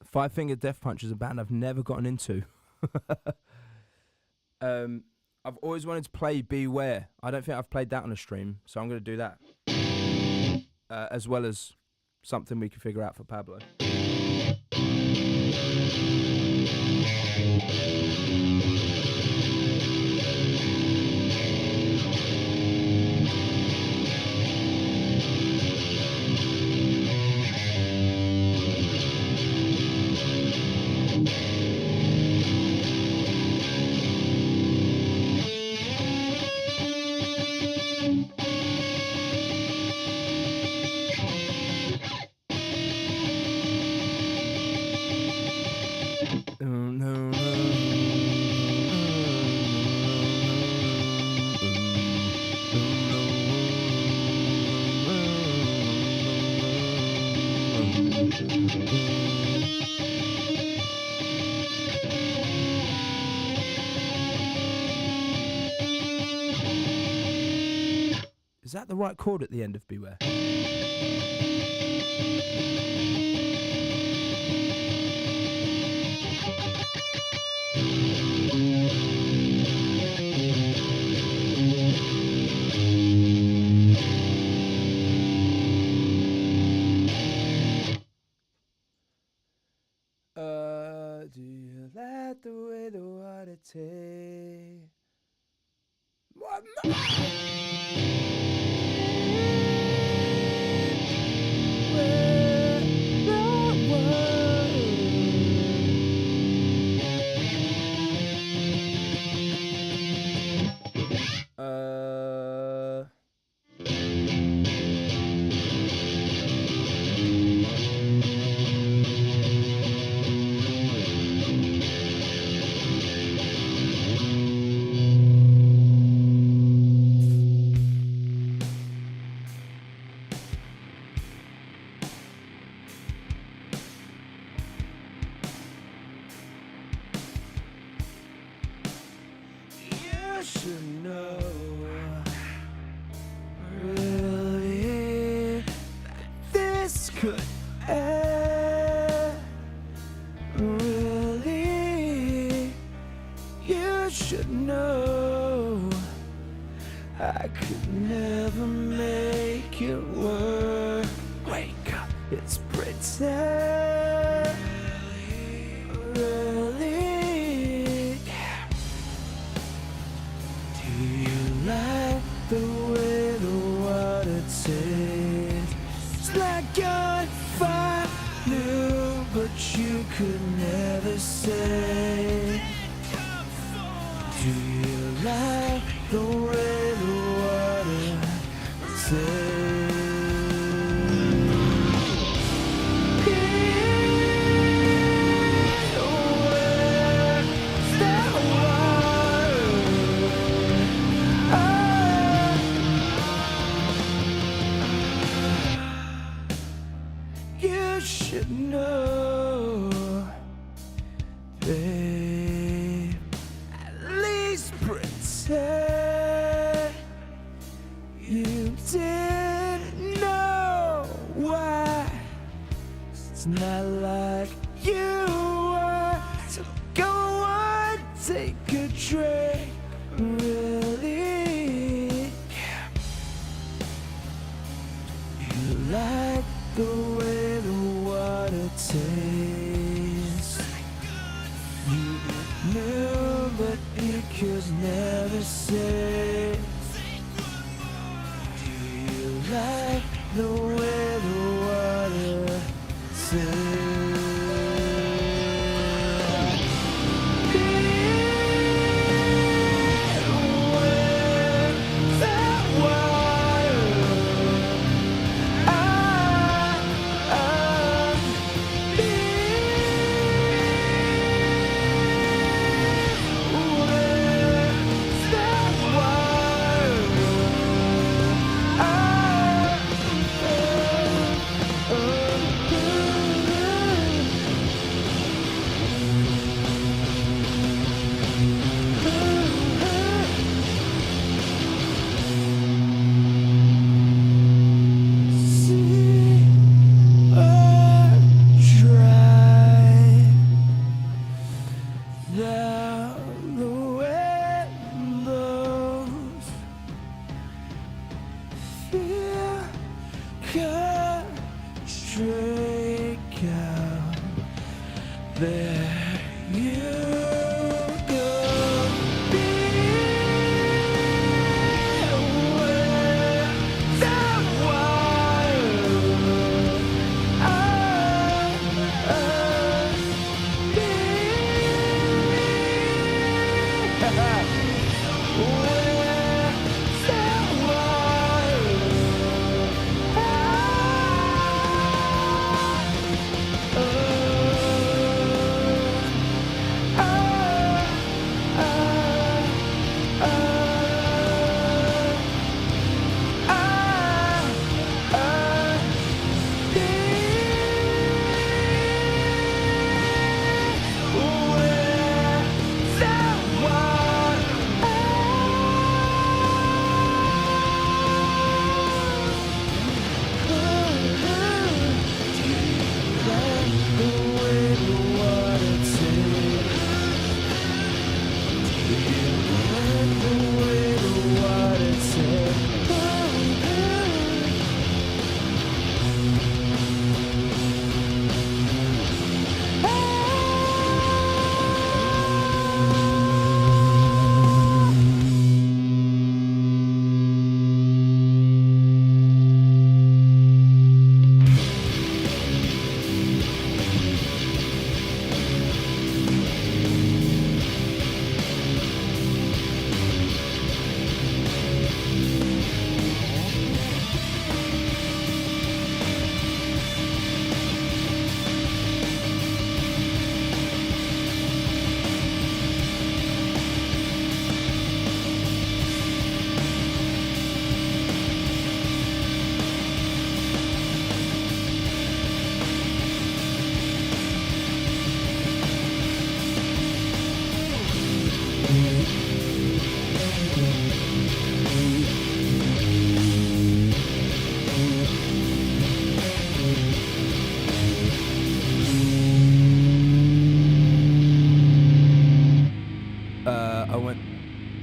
Five Finger Death Punch is a band I've never gotten into. I've always wanted to play Beware. I don't think I've played that on a stream, so I'm going to do that. As well as something we can figure out for Pablo. Is that the right chord at the end of Beware? Do you like the way the water tastes? What? You should know, really, that this could end. Really, you should know I could never make it work. Wake up, it's pretend. Really, do you like the way the water tastes? It's like gunfire, new, but you could never say. Do you like the way the water tastes? You should know, babe. At least pretend you didn't know why. It's not like you were to go on, take a drink. Really, you like the way the water tastes. knew that you could never say. Do you like the way the water says?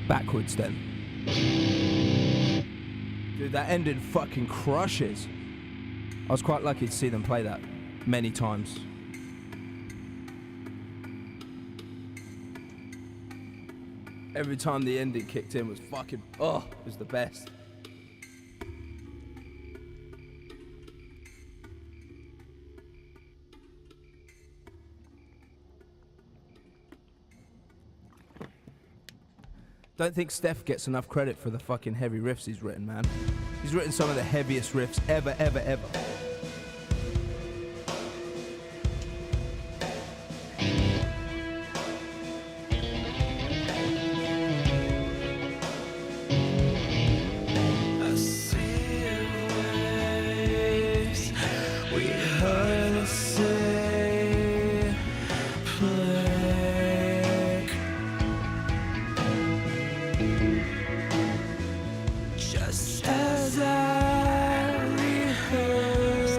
Backwards then. Dude, that ending fucking crushes. I was quite lucky to see them play that many times. Every time the ending kicked in was fucking, it was the best. Don't think Steph gets enough credit for the fucking heavy riffs he's written, man. He's written some of the heaviest riffs ever, ever, ever. Just as I rehearse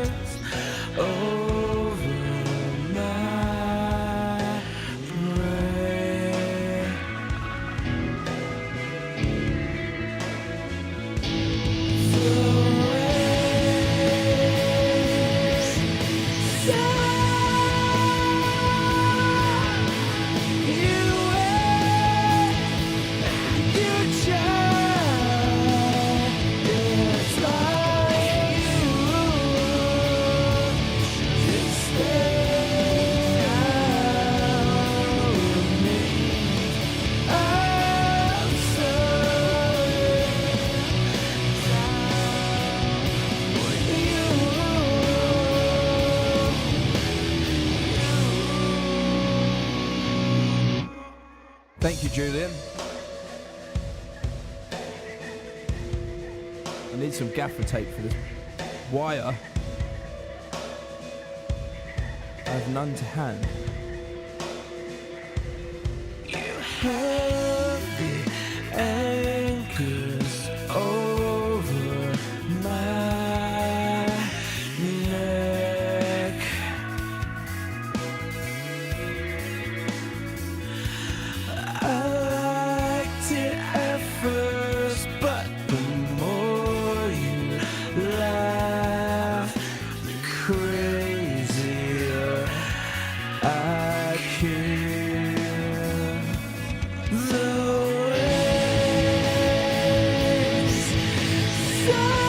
you, Julian. I need some gaffer tape for this wire. I have none to hand. You have the anchors over my neck. I liked it at first, but the more you laugh, the crazier I can. The waves stop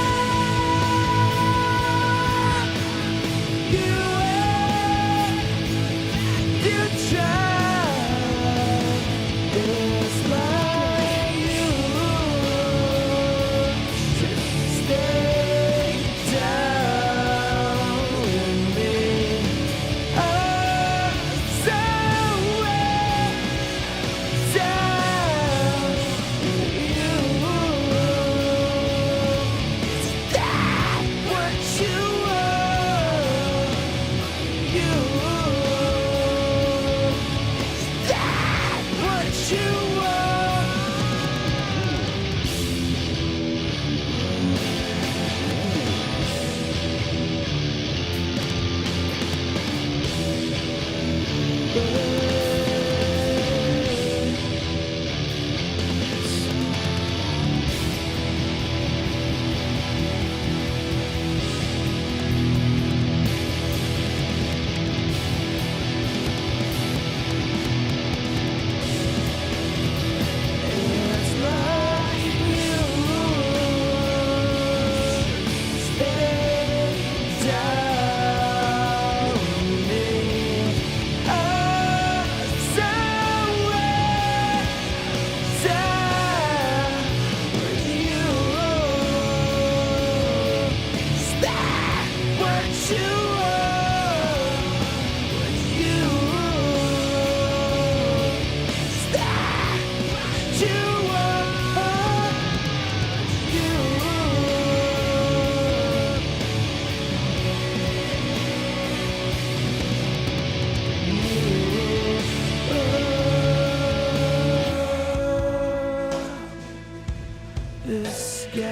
you and you try. It's like you should stay down with me. I'm so down with you. Is that what you want? You. Is that what you want? It's like you stay down with me. I'm so down with you. Is that what you want? With you. Is that what you want? You. The sky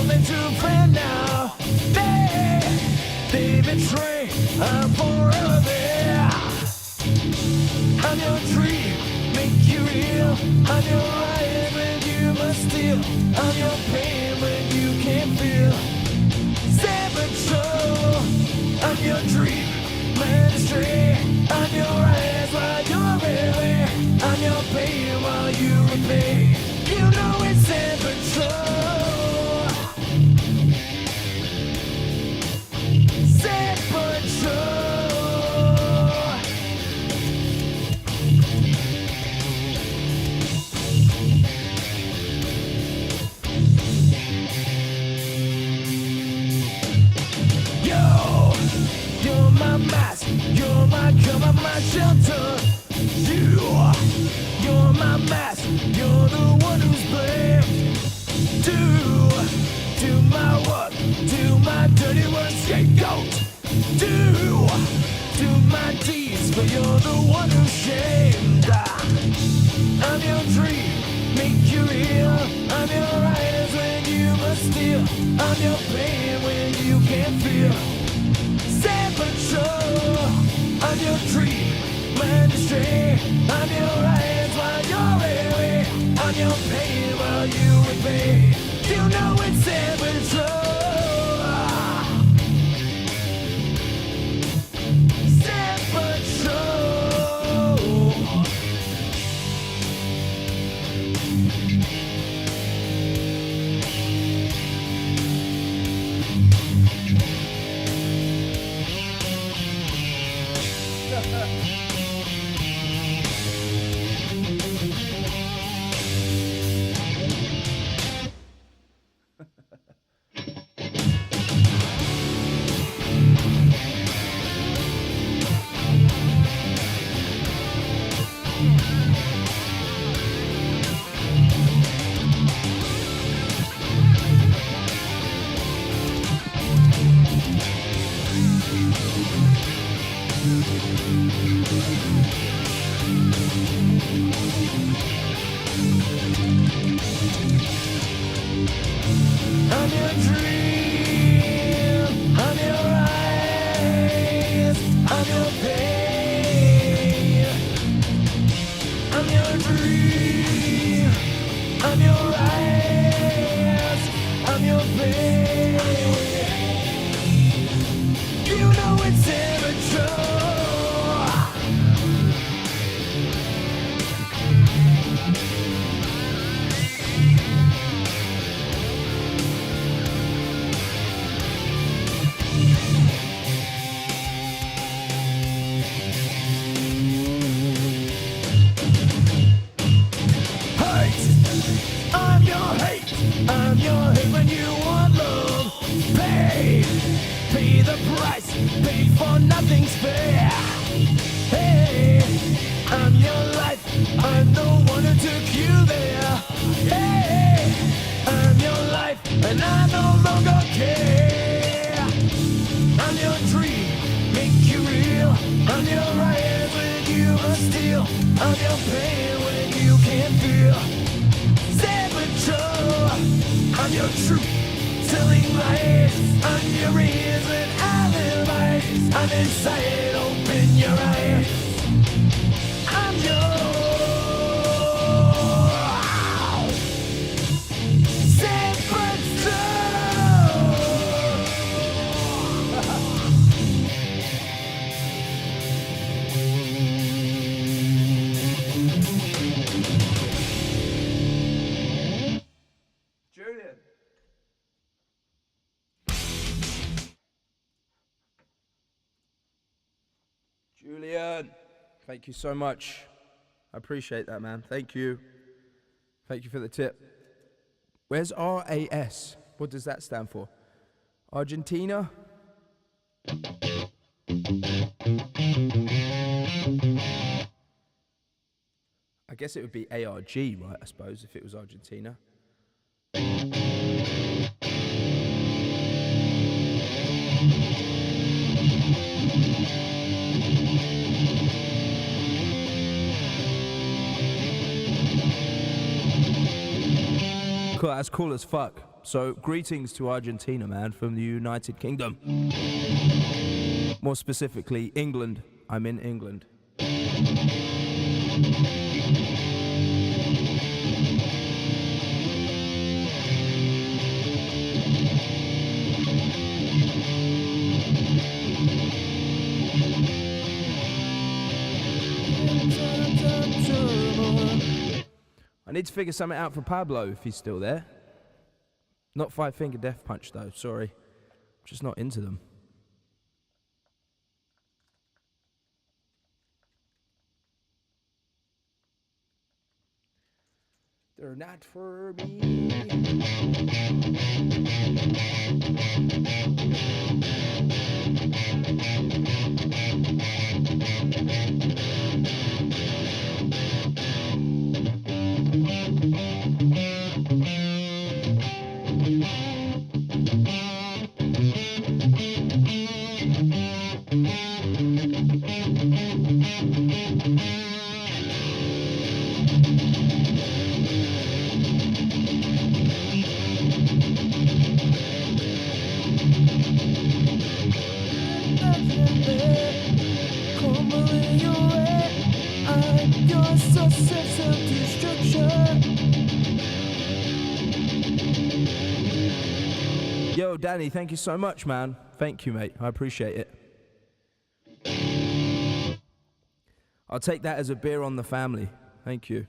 only true friend now. They betray, I'm forever there. I'm your dream, make you real. I'm your riot when you must steal. I'm your pain when you can't feel. Saboteur, I'm your dream, ministry. I'm your eyes while you're away. I'm your pain while you repay. You know it's saboteur. Saboteur. You're my mask, you're my cover, my shelter. You're my mask, you're the one who's blamed. Do my work, do my dirty work, scapegoat. Do my deeds, but you're the one who's shamed. I'm your dream, make you real. I'm your riders when you must steal. I'm your pain when you can't feel. Saboteur, I'm your dream, ministry. I'm your eyes while you're away. I'm your pain while you repay. You know it's saboteur. Saboteur. I'm your dream, I'm your eyes, I'm your pain. I'm your dream, I'm your eyes, I'm your pain. You know it's amateur. I'm your hate when you want love. Pay the price, pay for nothing's fair. Hey, I'm your life, I'm the one who took you there. Hey, I'm your life, and I no longer care. I'm your dream, make you real. I'm your riot when you must steal. I'm your pain when you can't feel. I'm your truth, telling lies. I'm your reason, alibis. I'm inside, open your eyes. I'm your saboteur. Julian. Julian, thank you so much. I appreciate that, man. Thank you. Thank you for the tip. Where's RAS? What does that stand for? Argentina? I guess it would be ARG, right, I suppose, if it was Argentina. Cool, that's cool as fuck. So greetings to Argentina, man, from the United Kingdom. More specifically, England. I'm in England. I need to figure something out for Pablo if he's still there. Not Five Finger Death Punch though, sorry. I'm just not into them. They're not for me. Yo, Danny, thank you so much, man. Thank you, mate. I appreciate it. I'll take that as a beer on the family. Thank you.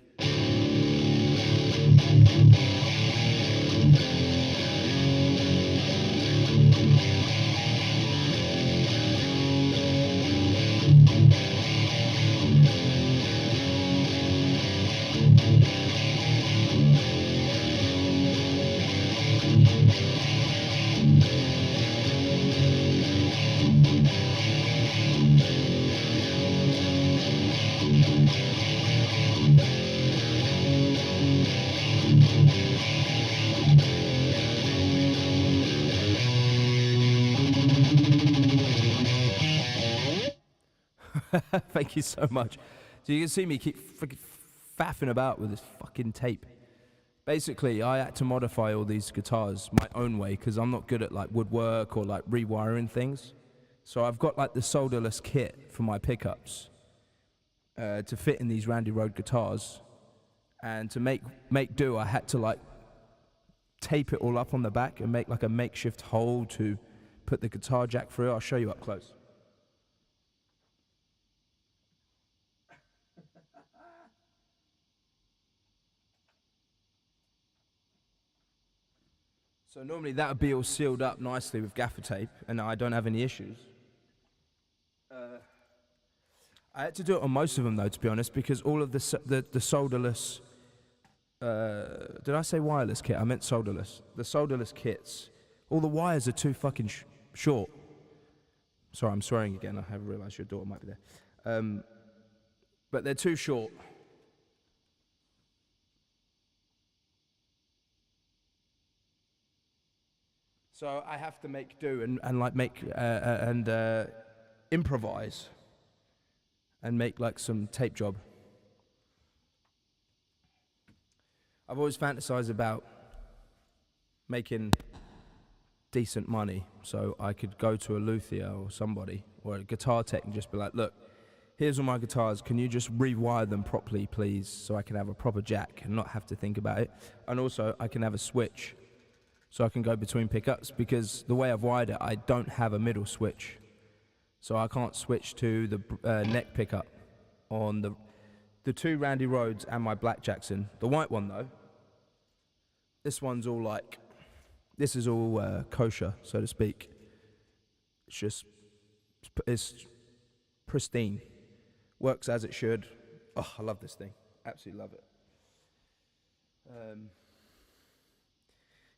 Thank you so much. So you can see me keep faffing about with this fucking tape. Basically, I had to modify all these guitars my own way because I'm not good at like woodwork or like rewiring things. So I've got like the solderless kit for my pickups to fit in these Randy Road guitars. And to make do, I had to like tape it all up on the back and make like a makeshift hole to put the guitar jack through. I'll show you up close. So normally that would be all sealed up nicely with gaffer tape, and I don't have any issues. I had to do it on most of them though, to be honest, because all of the solderless, did I say wireless kit? I meant solderless. The solderless kits, all the wires are too fucking short. Sorry, I'm swearing again. I haven't realised your daughter might be there. But they're too short. So I have to make do and like make and improvise and make like some tape job. I've always fantasized about making decent money, so I could go to a luthier or somebody or a guitar tech and just be like, look, here's all my guitars, can you just rewire them properly please, so I can have a proper jack and not have to think about it, and also I can have a switch so I can go between pickups, because the way I've wired it, I don't have a middle switch. So I can't switch to the neck pickup on the two Randy Rhodes and my Black Jackson. The white one though, this one's all like, this is all kosher, so to speak. It's pristine. Works as it should. Oh, I love this thing. Absolutely love it.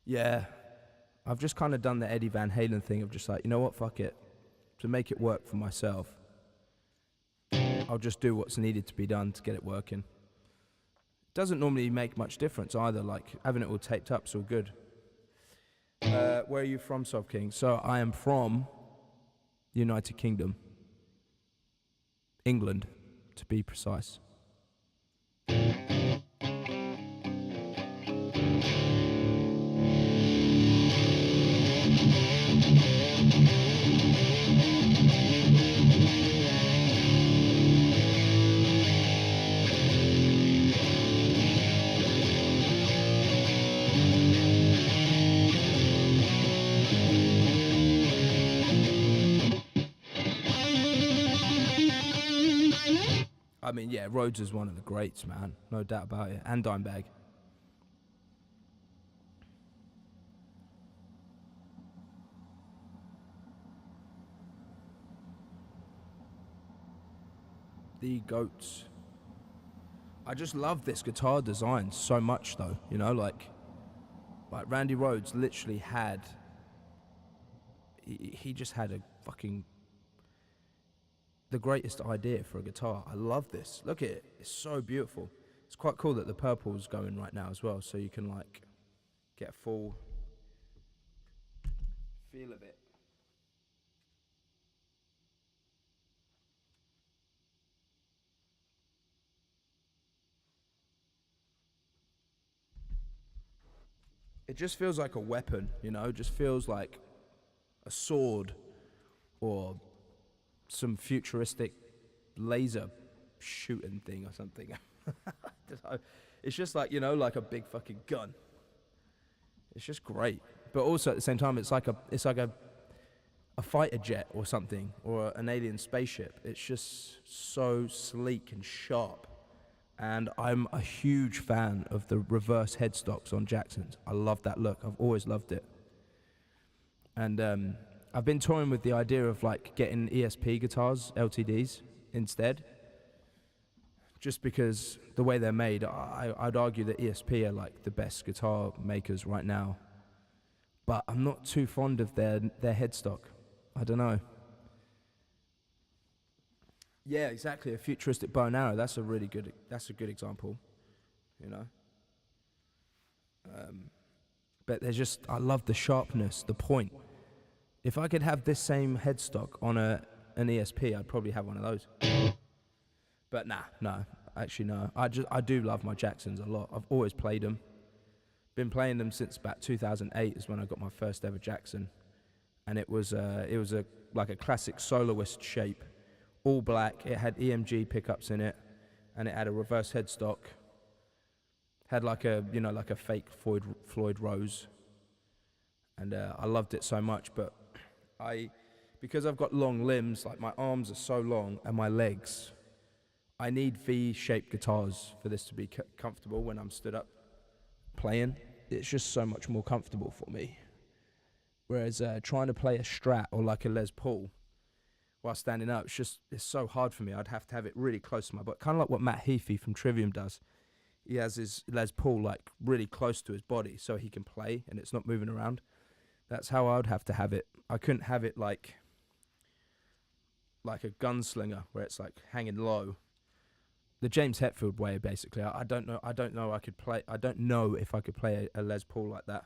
Yeah, I've just kind of done the Eddie Van Halen thing of just like, you know what, fuck it. To make it work for myself, I'll just do what's needed to be done to get it working. Doesn't normally make much difference either, like having it all taped up's all good. Where are you from, Soft King? So I am from the United Kingdom. England, to be precise. I mean, yeah, Rhodes is one of the greats, man. No doubt about it. And Dimebag. The goats. I just love this guitar design so much, though. You know, like Randy Rhoads literally had. He just had a fucking the greatest idea for a guitar. I love this. Look at it. It's so beautiful. It's quite cool that the purple's going right now as well, so you can like get a full feel of it. It just feels like a weapon, you know? It just feels like a sword or some futuristic laser shooting thing or something. I don't know. It's just like, you know, like a big fucking gun. It's just great. But also at the same time it's like a fighter jet or something, or an alien spaceship. It's just so sleek and sharp. And I'm a huge fan of the reverse headstocks on Jacksons. I love that look. I've always loved it. And I've been toying with the idea of like getting ESP guitars, LTDs, instead. Just because the way they're made, I'd argue that ESP are like the best guitar makers right now. But I'm not too fond of their headstock. I don't know. Yeah, exactly. A futuristic bow and arrow. That's a good example. You know. But there's just, I love the sharpness, the point. If I could have this same headstock on an ESP, I'd probably have one of those. But no, actually no. I do love my Jacksons a lot. I've always played them. Been playing them since about 2008 is when I got my first ever Jackson, and it was like a classic soloist shape, all black. It had EMG pickups in it, and it had a reverse headstock. Had like a fake Floyd Rose, and I loved it so much. But because I've got long limbs, like my arms are so long and my legs, I need V-shaped guitars for this to be comfortable when I'm stood up playing. It's just so much more comfortable for me. Whereas trying to play a Strat or like a Les Paul while standing up, it's so hard for me. I'd have to have it really close to my body, kind of like what Matt Heafy from Trivium does. He has his Les Paul like really close to his body so he can play and it's not moving around. That's how I would have to have it. I couldn't have it like a gunslinger where it's like hanging low. The James Hetfield way, basically. I don't know. I don't know if I could play a Les Paul like that.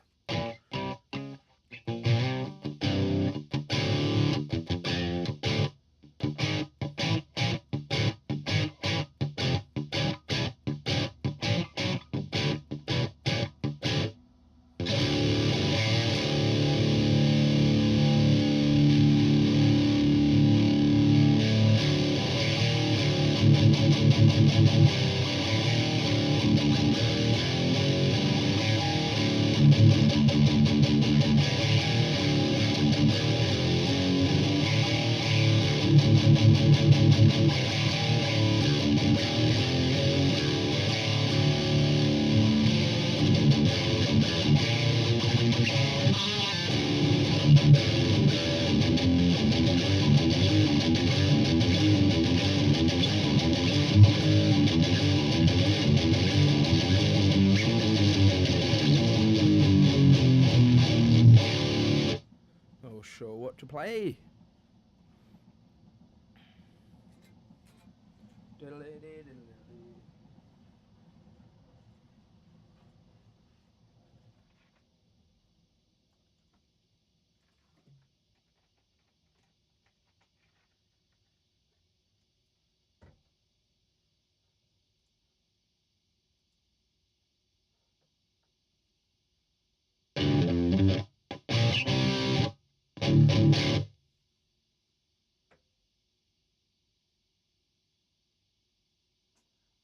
Sure what to play.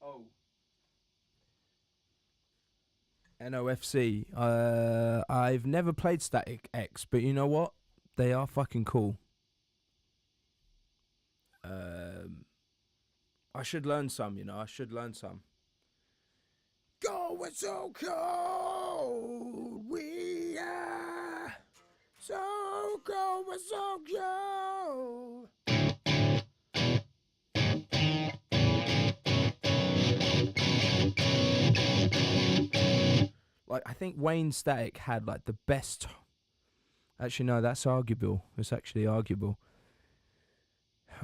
Oh. NOFC. I've never played Static X, but you know what? They are fucking cool. I should learn some, you know. I should learn some. Going so cold, we are so going so cold. Like, I think Wayne Static had like the best. Actually, no, that's arguable. It's actually arguable.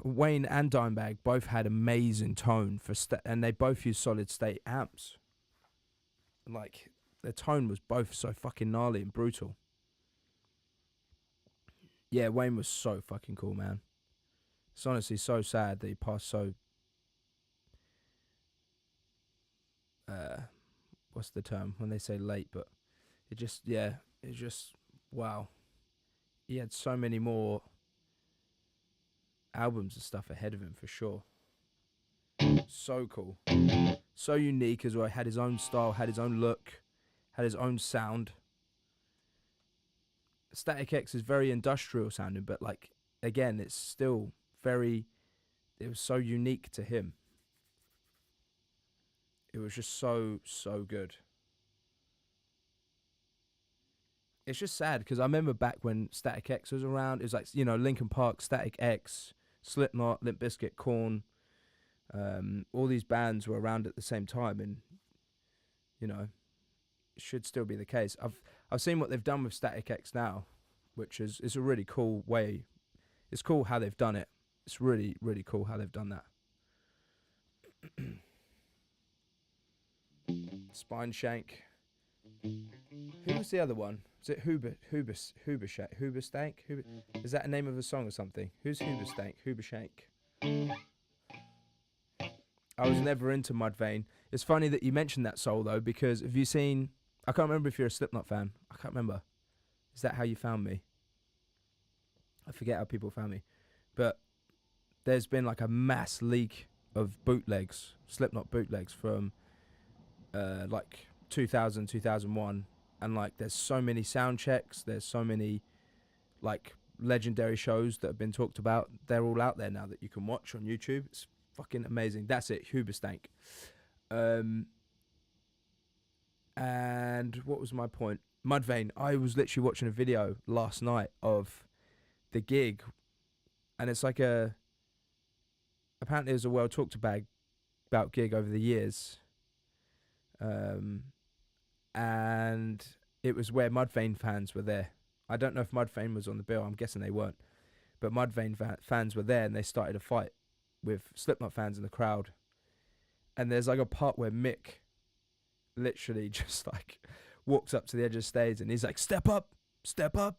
Wayne and Dimebag both had amazing tone for and they both used solid state amps. Like, their tone was both so fucking gnarly and brutal. Yeah, Wayne was so fucking cool, man. It's honestly so sad that he passed so. What's the term when they say late? But it just, yeah, it's just, wow. He had so many more albums and stuff ahead of him for sure. So cool. So unique as well. Had his own style, had his own look, had his own sound. Static X is very industrial sounding, but like, again, it's still very, it was so unique to him. It was just so, so good. It's just sad because I remember back when Static X was around, it was like, you know, Linkin Park, Static X, Slipknot, Limp Bizkit, Korn, all these bands were around at the same time, and, you know, it should still be the case. I've seen what they've done with Static X now, which is a really cool way. It's cool how they've done it. It's really, really cool how they've done that. Spine Shank. Who was the other one? Is it Hoobastank? Is that a name of a song or something? Who's Hoobastank? Hoobastank. I was never into Mudvayne. It's funny that you mentioned that soul though, because have you seen? I can't remember if you're a Slipknot fan. I can't remember. Is that how you found me? I forget how people found me, but there's been like a mass leak of bootlegs, Slipknot bootlegs from like 2000, 2001, and like there's so many sound checks, there's so many like legendary shows that have been talked about. They're all out there now that you can watch on YouTube. It's fucking amazing. That's it, Hoobastank. And what was my point? Mudvayne. I was literally watching a video last night of the gig, and it's like apparently it was a well talked about gig over the years. And it was where Mudvayne fans were there. I don't know if Mudvayne was on the bill. I'm guessing they weren't. But Mudvayne fans were there, and they started a fight with Slipknot fans in the crowd. And there's like a part where Mick literally just like walks up to the edge of the stage, and he's like, "Step up, step up."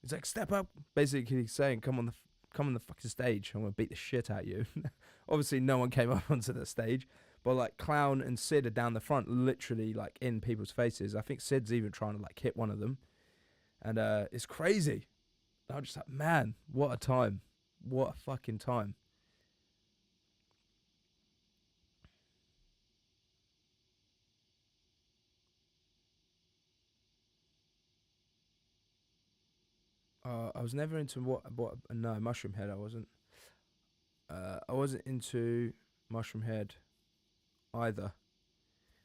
He's like, "Step up." Basically saying, come on the fucking stage. I'm gonna beat the shit out of you. Obviously, no one came up onto the stage. But like Clown and Sid are down the front, literally like in people's faces. I think Sid's even trying to like hit one of them, and it's crazy. I'm just like, man, what a time, what a fucking time. I was never into no, Mushroom Head. I wasn't into Mushroom Head either.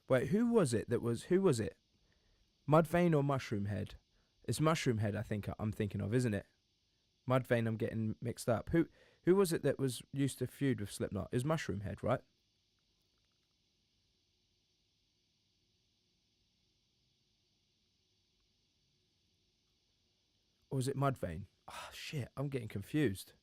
Wait, who was it? Mudvayne or Mushroom Head? It's Mushroom Head, I think I'm thinking of, isn't it? Mudvayne, I'm getting mixed up. Who was it that was used to feud with Slipknot? It was Mushroom Head, right? Or was it Mudvayne? Oh shit, I'm getting confused.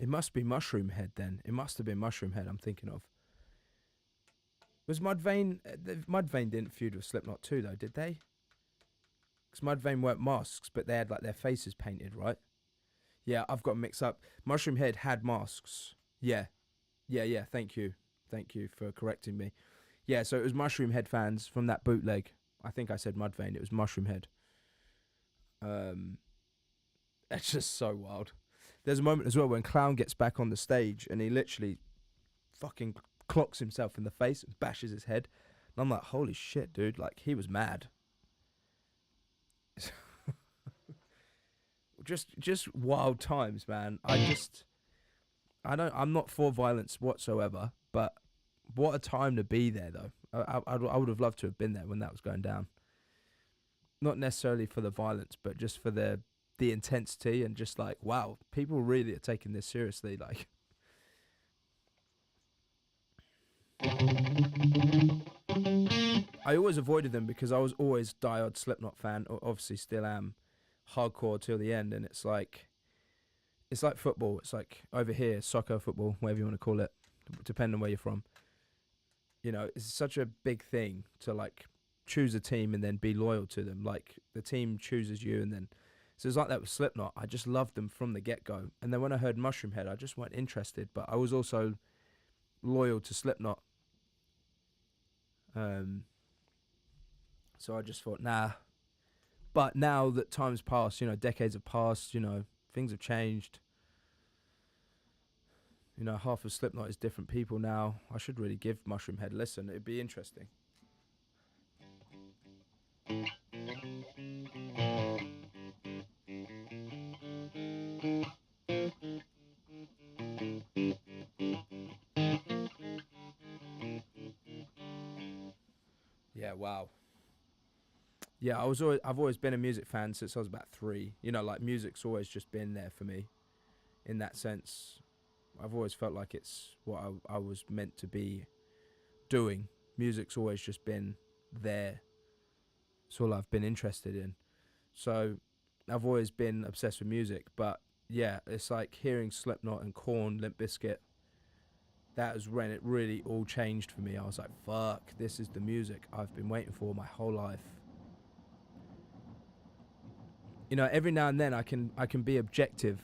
Must be Mushroom Head then. It must have been Mushroom Head I'm thinking of. Was Mudvayne... Mudvayne didn't feud with Slipknot too though, did they? Because Mudvayne weren't masks, but they had like their faces painted, right? Yeah, I've got mixed up. Mushroom Head had masks. Yeah, yeah. Thank you for correcting me. Yeah, so it was Mushroom Head fans from that bootleg. I think I said Mudvayne. It was Mushroom Head. Um, it's just so wild. There's a moment as well when Clown gets back on the stage and he literally fucking clocks himself in the face and bashes his head. And I'm like, holy shit, dude! Like he was mad. Just wild times, man. I'm not for violence whatsoever, but what a time to be there, though. I would have loved to have been there when that was going down. Not necessarily for the violence, but just for the intensity and just like, wow, people really are taking this seriously. Like, I always avoided them because I was always diehard Slipknot fan. Obviously, still am hardcore till the end, and it's like football. It's like over here, soccer, football, whatever you want to call it, depending on where you're from. You know, it's such a big thing to like choose a team and then be loyal to them. Like the team chooses you, and then so it's like that with Slipknot. I just loved them from the get go, and then when I heard Mushroom Head, I just weren't interested. But I was also loyal to Slipknot. So I just thought, nah. But now that time's passed, you know, decades have passed, you know, things have changed. You know, half of Slipknot is different people now. I should really give Mushroom Head a listen. It'd be interesting. Yeah, wow. Yeah, I've always been a music fan since I was about 3. You know, like music's always just been there for me. In that sense, I've always felt like it's what I was meant to be doing. Music's always just been there. It's all I've been interested in. So I've always been obsessed with music. But yeah, it's like hearing Slipknot and Korn, Limp Bizkit. That was when it really all changed for me. I was like, fuck, this is the music I've been waiting for my whole life. You know, every now and then I can be objective,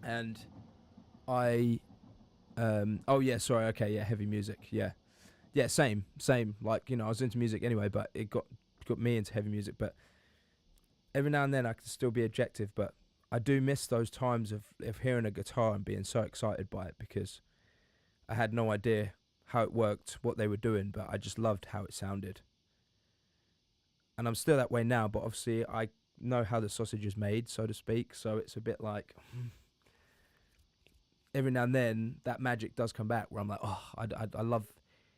and heavy music, same, like, you know, I was into music anyway, but it got me into heavy music. But every now and then I can still be objective, but I do miss those times of hearing a guitar and being so excited by it, because I had no idea how it worked, what they were doing, but I just loved how it sounded. And I'm still that way now, but obviously I know how the sausage is made, so to speak, so it's a bit like every now and then that magic does come back where I'm like, oh, I love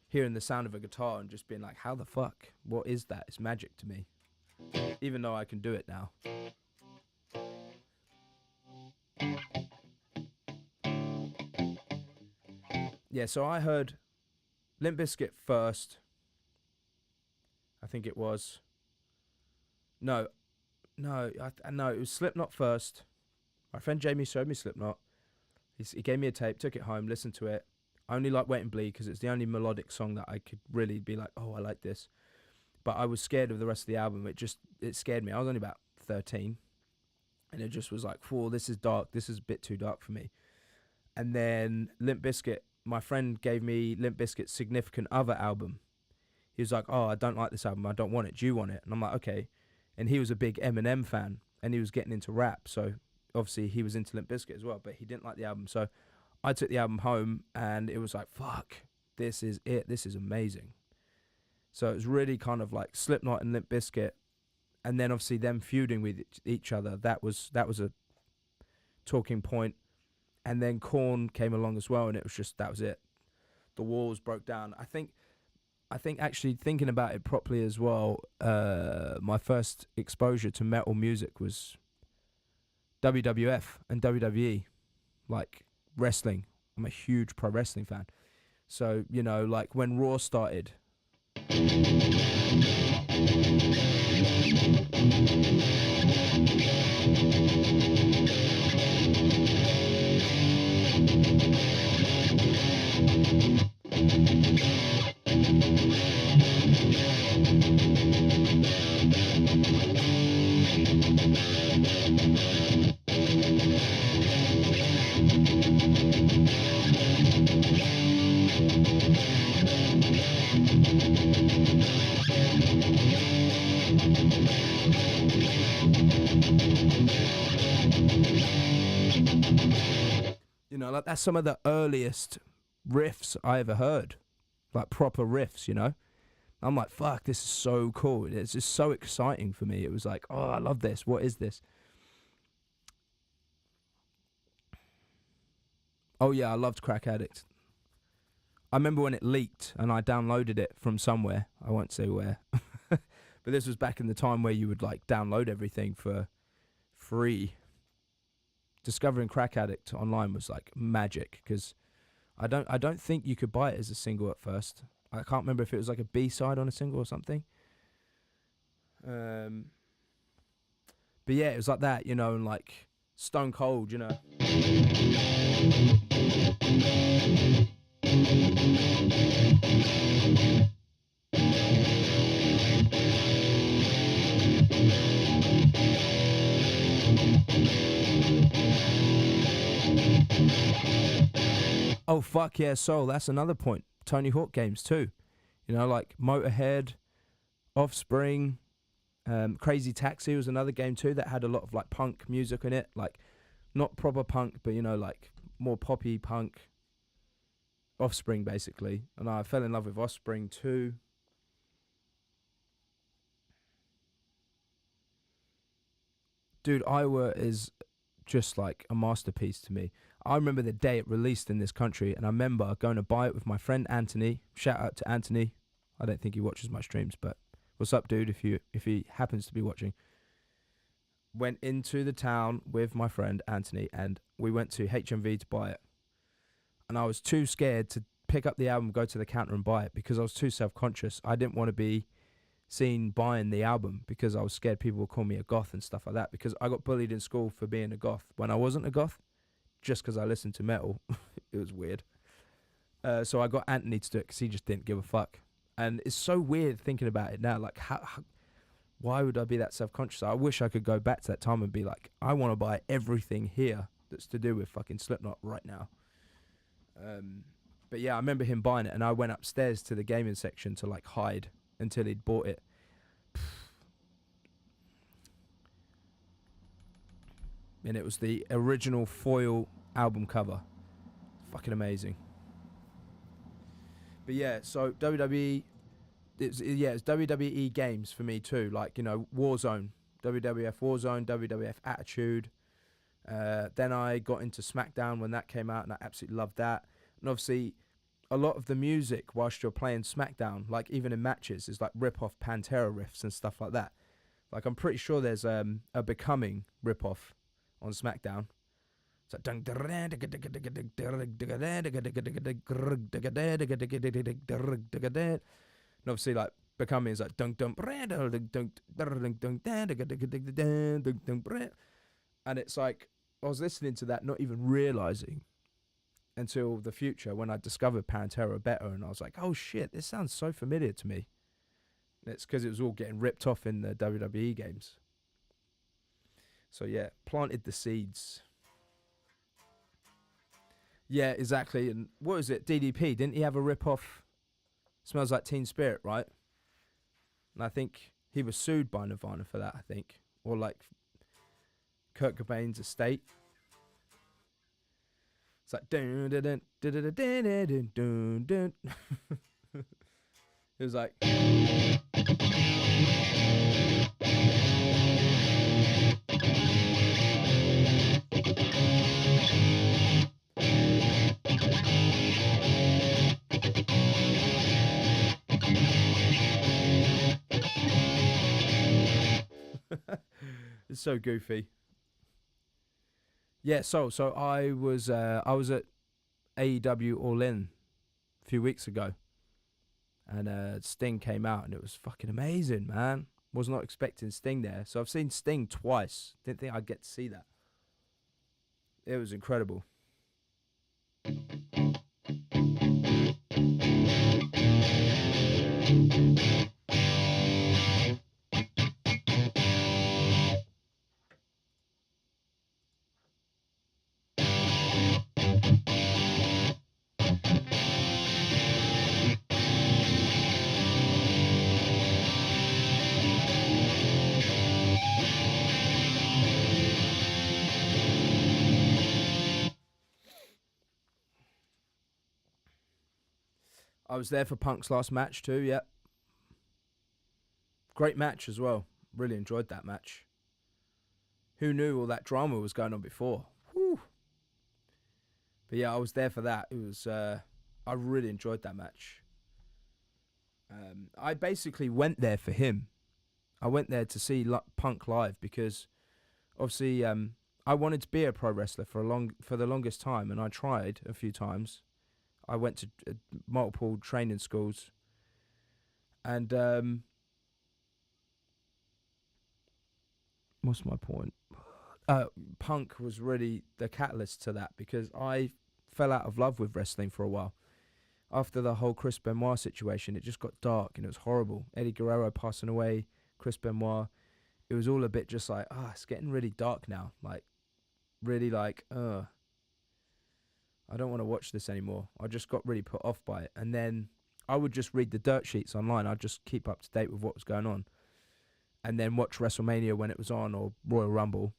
hearing the sound of a guitar and just being like, how the fuck, what is that? It's magic to me, even though I can do it now. Yeah, so I heard Limp Bizkit first. I think it was. No, it was Slipknot first. My friend Jamie showed me Slipknot. He gave me a tape, took it home, listened to it. I only like Wait and Bleed because it's the only melodic song that I could really be like, oh, I like this. But I was scared of the rest of the album. It scared me. I was only about 13. And it just was like, whoa, this is dark. This is a bit too dark for me. And then Limp Bizkit, my friend gave me Limp Bizkit's Significant Other album. He was like, oh, I don't like this album. I don't want it. Do you want it? And I'm like, okay. And he was a big Eminem fan, and he was getting into rap. So obviously he was into Limp Bizkit as well, but he didn't like the album. So I took the album home, and it was like, fuck, this is it. This is amazing. So it was really kind of like Slipknot and Limp Bizkit, and then obviously them feuding with each other. That was a talking point. And then Korn came along as well, and it was just, that was it. The walls broke down. I think actually thinking about it properly as well, my first exposure to metal music was WWF and WWE, like wrestling. I'm a huge pro wrestling fan. So, you know, like when Raw started, You know, like that's some of the earliest riffs I ever heard, like proper riffs, you know. I'm like, fuck, this is so cool. It's just so exciting for me. It was like, oh, I love this. What is this? Oh yeah, I loved Crack Addict. I remember when it leaked and I downloaded it from somewhere. I won't say where. But this was back in the time where you would like download everything for free. Discovering Crack Addict online was like magic, because I don't think you could buy it as a single at first. I can't remember if it was like a B-side on a single or something. But yeah, it was like that, you know, and like Stone Cold, you know. Oh, fuck yeah, Soul. That's another point. Tony Hawk games too. You know, like Motorhead, Offspring, Crazy Taxi was another game too that had a lot of like punk music in it. Like, not proper punk, but you know, like more poppy punk. Offspring, basically. And I fell in love with Offspring too. Dude, Iowa is just like a masterpiece to me. I remember the day it released in this country, and I remember going to buy it with my friend Anthony. Shout out to Anthony. I don't think he watches my streams, but what's up, dude, if he happens to be watching. Went into the town with my friend Anthony, and we went to HMV to buy it. And I was too scared to pick up the album, go to the counter and buy it, because I was too self-conscious. I didn't want to be seen buying the album because I was scared people would call me a goth and stuff like that, because I got bullied in school for being a goth when I wasn't a goth, just because I listened to metal. It was weird. So I got Anthony to do it because he just didn't give a fuck. And it's so weird thinking about it now. Like, why would I be that self-conscious? I wish I could go back to that time and be like, I want to buy everything here that's to do with fucking Slipknot right now. But yeah, I remember him buying it, and I went upstairs to the gaming section to like hide until he'd bought it. And it was the original foil album cover. Fucking amazing. But yeah, so WWE, it's WWE games for me too. Like, you know, Warzone, WWF Warzone, WWF Attitude. Then I got into SmackDown when that came out, and I absolutely loved that. And obviously, a lot of the music whilst you're playing SmackDown, like even in matches, is like rip-off Pantera riffs and stuff like that. Like, I'm pretty sure there's a Becoming rip-off on SmackDown. It's like, and obviously like Becoming is like and it's like I was listening to that, not even realizing until the future when I discovered Pantera better, and I was like, oh shit, this sounds so familiar to me. And it's because it was all getting ripped off in the WWE games. So yeah, planted the seeds. Yeah, exactly. And what was it? DDP, didn't he have a rip-off Smells Like Teen Spirit, right? And I think he was sued by Nirvana for that, I think. Or like Kurt Cobain's estate. It's like dun dun dun dun dun dun dun dun dun. It was like it's so goofy. Yeah, so I was at AEW All In a few weeks ago, and Sting came out, and it was fucking amazing, man. Was not expecting Sting there. So I've seen Sting twice. Didn't think I'd get to see that. It was incredible. I was there for Punk's last match too. Yep, great match as well. Really enjoyed that match. Who knew all that drama was going on before? Whew. But yeah, I was there for that. It was. I really enjoyed that match. I basically went there for him. I went there to see Punk live because, obviously, I wanted to be a pro wrestler for the longest time, and I tried a few times. I went to multiple training schools, and what's my point? Punk was really the catalyst to that because I fell out of love with wrestling for a while. After the whole Chris Benoit situation, it just got dark and it was horrible. Eddie Guerrero passing away, Chris Benoit. It was all a bit just like, it's getting really dark now. Like, really like, I don't want to watch this anymore. I just got really put off by it. And then I would just read the dirt sheets online. I'd just keep up to date with what was going on. And then watch WrestleMania when it was on or Royal Rumble.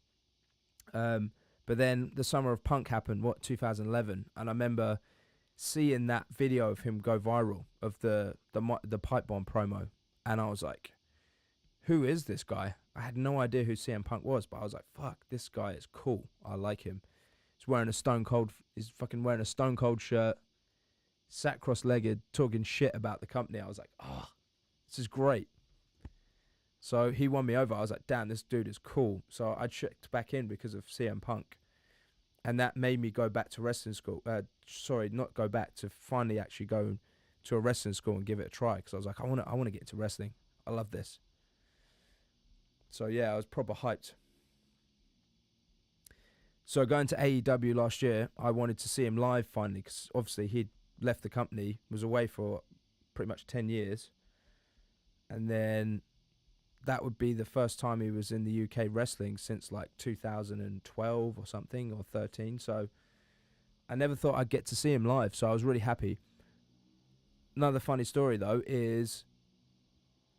But then the summer of Punk happened, 2011? And I remember seeing that video of him go viral of the pipe bomb promo, and I was like, who is this guy? I had no idea who CM Punk was, but I was like, fuck, this guy is cool. I like him. He's fucking wearing a Stone Cold shirt, sat cross-legged, talking shit about the company. I was like, this is great. So he won me over. I was like, damn, this dude is cool. So I checked back in because of CM Punk. And that made me go back to wrestling school. To finally actually go to a wrestling school and give it a try. Because I was like, I want to get into wrestling. I love this. So yeah, I was proper hyped. So going to AEW last year, I wanted to see him live finally. Because obviously he'd left the company, was away for pretty much 10 years. And then that would be the first time he was in the UK wrestling since like 2012 or something, or 13. So I never thought I'd get to see him live, so I was really happy. Another funny story though is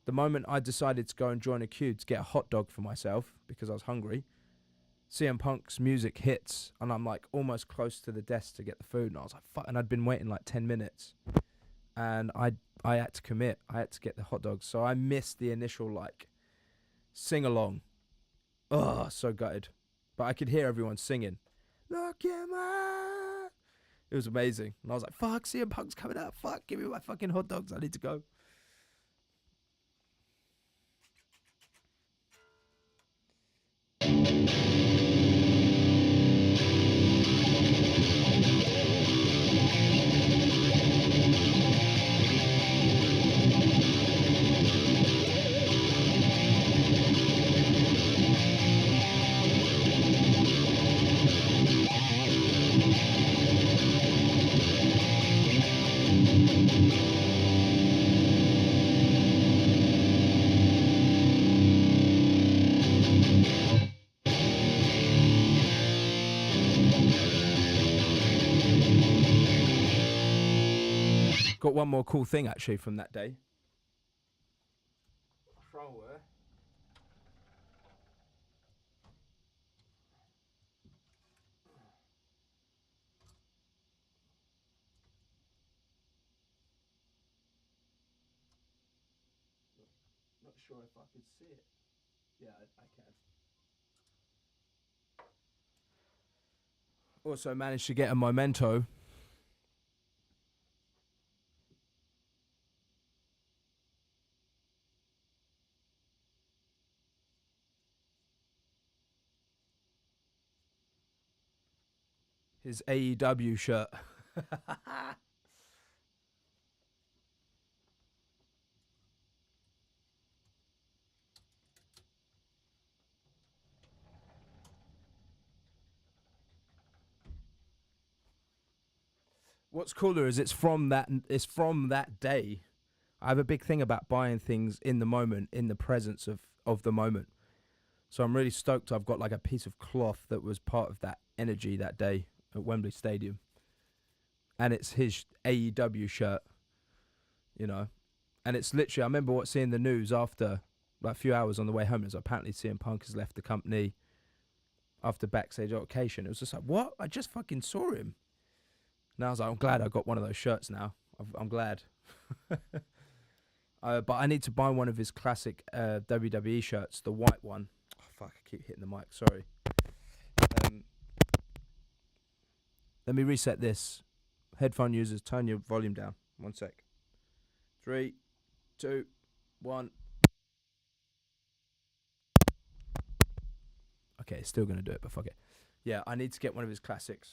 the moment I decided to go and join a queue to get a hot dog for myself because I was hungry, CM Punk's music hits and I'm like almost close to the desk to get the food, and I was like, fuck, and I'd been waiting like 10 minutes and I had to commit. I had to get the hot dogs, so I missed the initial like sing along. Oh, so gutted. But I could hear everyone singing. Look at my... It was amazing. And I was like, fuck, CM Punk's coming out. Fuck, give me my fucking hot dogs. I need to go. Got one more cool thing actually from that day. Not sure if I could see it. Yeah, I can. Also managed to get a memento. His AEW shirt. What's cooler is it's from that day. I have a big thing about buying things in the moment, in the presence of the moment. So I'm really stoked I've got like a piece of cloth that was part of that energy that day at Wembley Stadium. And it's his AEW shirt, you know. And it's literally, I remember seeing the news after, like a few hours on the way home, is apparently CM Punk has left the company after backstage altercation. It was just like, what? I just fucking saw him. And I was like, I'm glad I got one of those shirts now. I'm glad. But I need to buy one of his classic WWE shirts, the white one. Oh, fuck, I keep hitting the mic, sorry. Let me reset this. Headphone users, turn your volume down. 1 sec. 3, 2, 1. Okay, it's still going to do it, but fuck it. Yeah, I need to get one of his classics.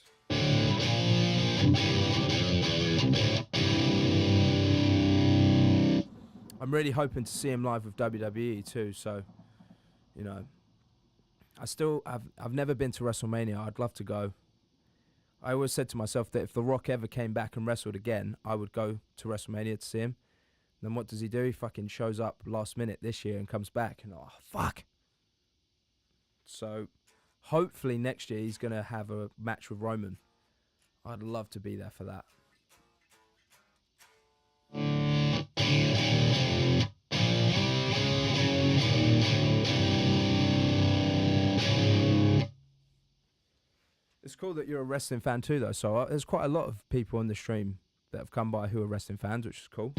I'm really hoping to see him live with WWE too, so, you know. I've never been to WrestleMania. I'd love to go. I always said to myself that if The Rock ever came back and wrestled again, I would go to WrestleMania to see him. Then what does he do? He fucking shows up last minute this year and comes back. And fuck. So hopefully next year he's going to have a match with Roman. I'd love to be there for that. It's cool that you're a wrestling fan too, though. So there's quite a lot of people on the stream that have come by who are wrestling fans, which is cool.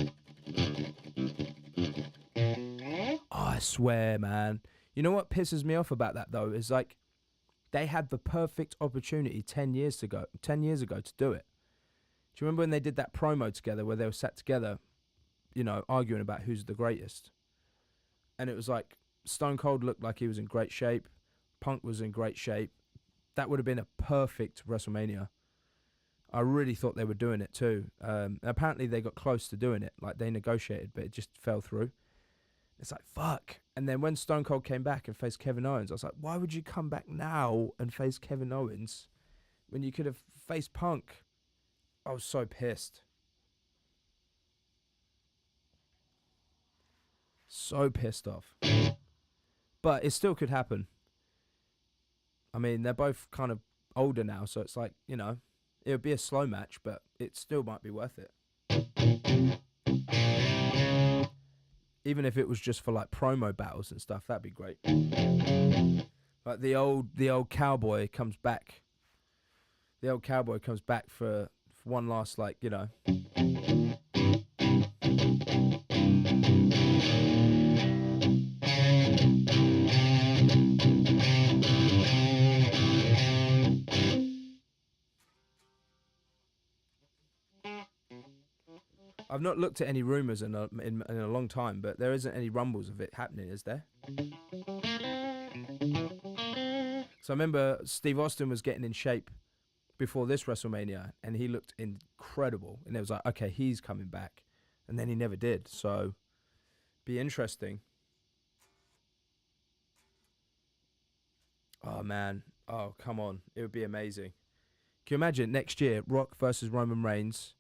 Oh, I swear, man. You know what pisses me off about that, though, is like they had the perfect opportunity 10 years ago to do it. Do you remember when they did that promo together where they were sat together, you know, arguing about who's the greatest? And it was like Stone Cold looked like he was in great shape. Punk was in great shape. That would have been a perfect WrestleMania. I really thought they were doing it too. Apparently they got close to doing it. Like they negotiated, but it just fell through. It's like, fuck. And then when Stone Cold came back and faced Kevin Owens, I was like, why would you come back now and face Kevin Owens when you could have faced Punk? I was so pissed. So pissed off. But it still could happen. I mean, they're both kind of older now, so it's like, you know, it would be a slow match, but it still might be worth it. Even if it was just for like promo battles and stuff, that'd be great. Like the old cowboy comes back. The old cowboy comes back for one last, like, you know. I've not looked at any rumours in a long time, but there isn't any rumbles of it happening, is there? So I remember Steve Austin was getting in shape before this WrestleMania, and he looked incredible. And it was like, okay, he's coming back. And then he never did. So, be interesting. Oh, man. Oh, come on. It would be amazing. Can you imagine next year, Rock versus Roman Reigns,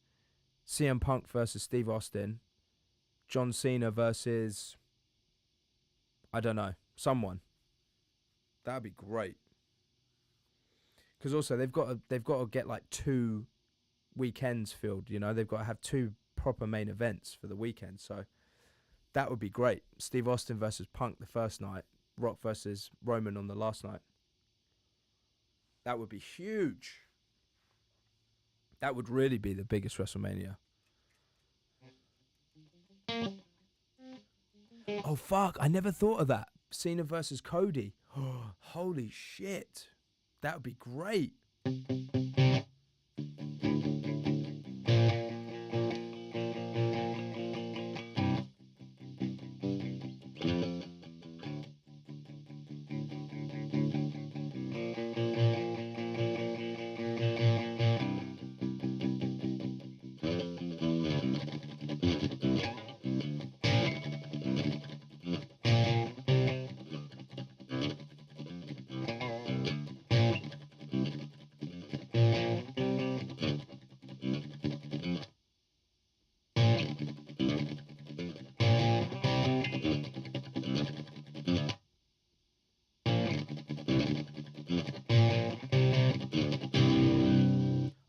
CM Punk versus Steve Austin, John Cena versus, I don't know, someone. That would be great. Because also they've got to get like 2 weekends filled. You know, they've got to have 2 proper main events for the weekend. So that would be great. Steve Austin versus Punk the first night, Rock versus Roman on the last night. That would be huge. That would really be the biggest WrestleMania. Oh, fuck. I never thought of that. Cena versus Cody. Oh, holy shit. That would be great.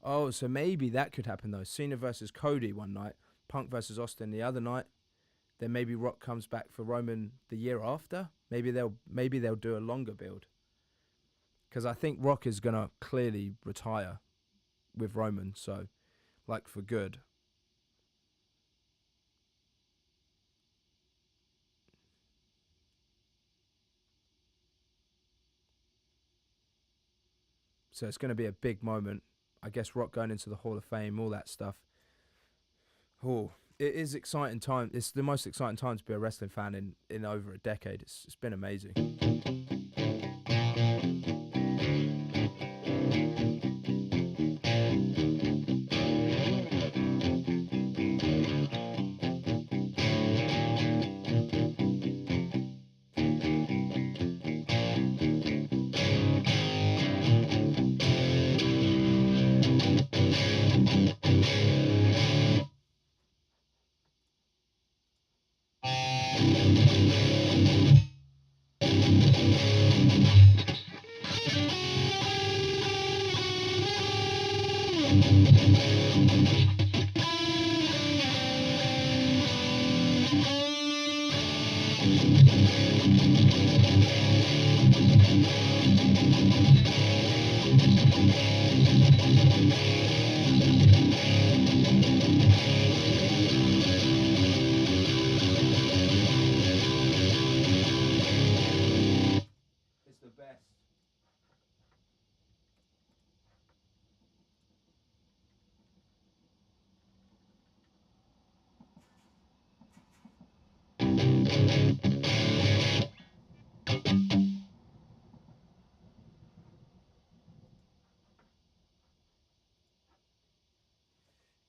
Oh, so maybe that could happen though. Cena versus Cody one night, Punk versus Austin the other night. Then maybe Rock comes back for Roman the year after. Maybe they'll do a longer build. Because I think Rock is gonna clearly retire with Roman, so like for good. So it's going to be a big moment. I guess rock going into the Hall of Fame, all that stuff. Oh, it is exciting time. It's the most exciting time to be a wrestling fan in over a decade. It's been amazing.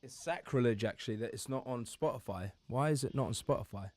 It's sacrilege, actually, that it's not on Spotify. Why is it not on Spotify?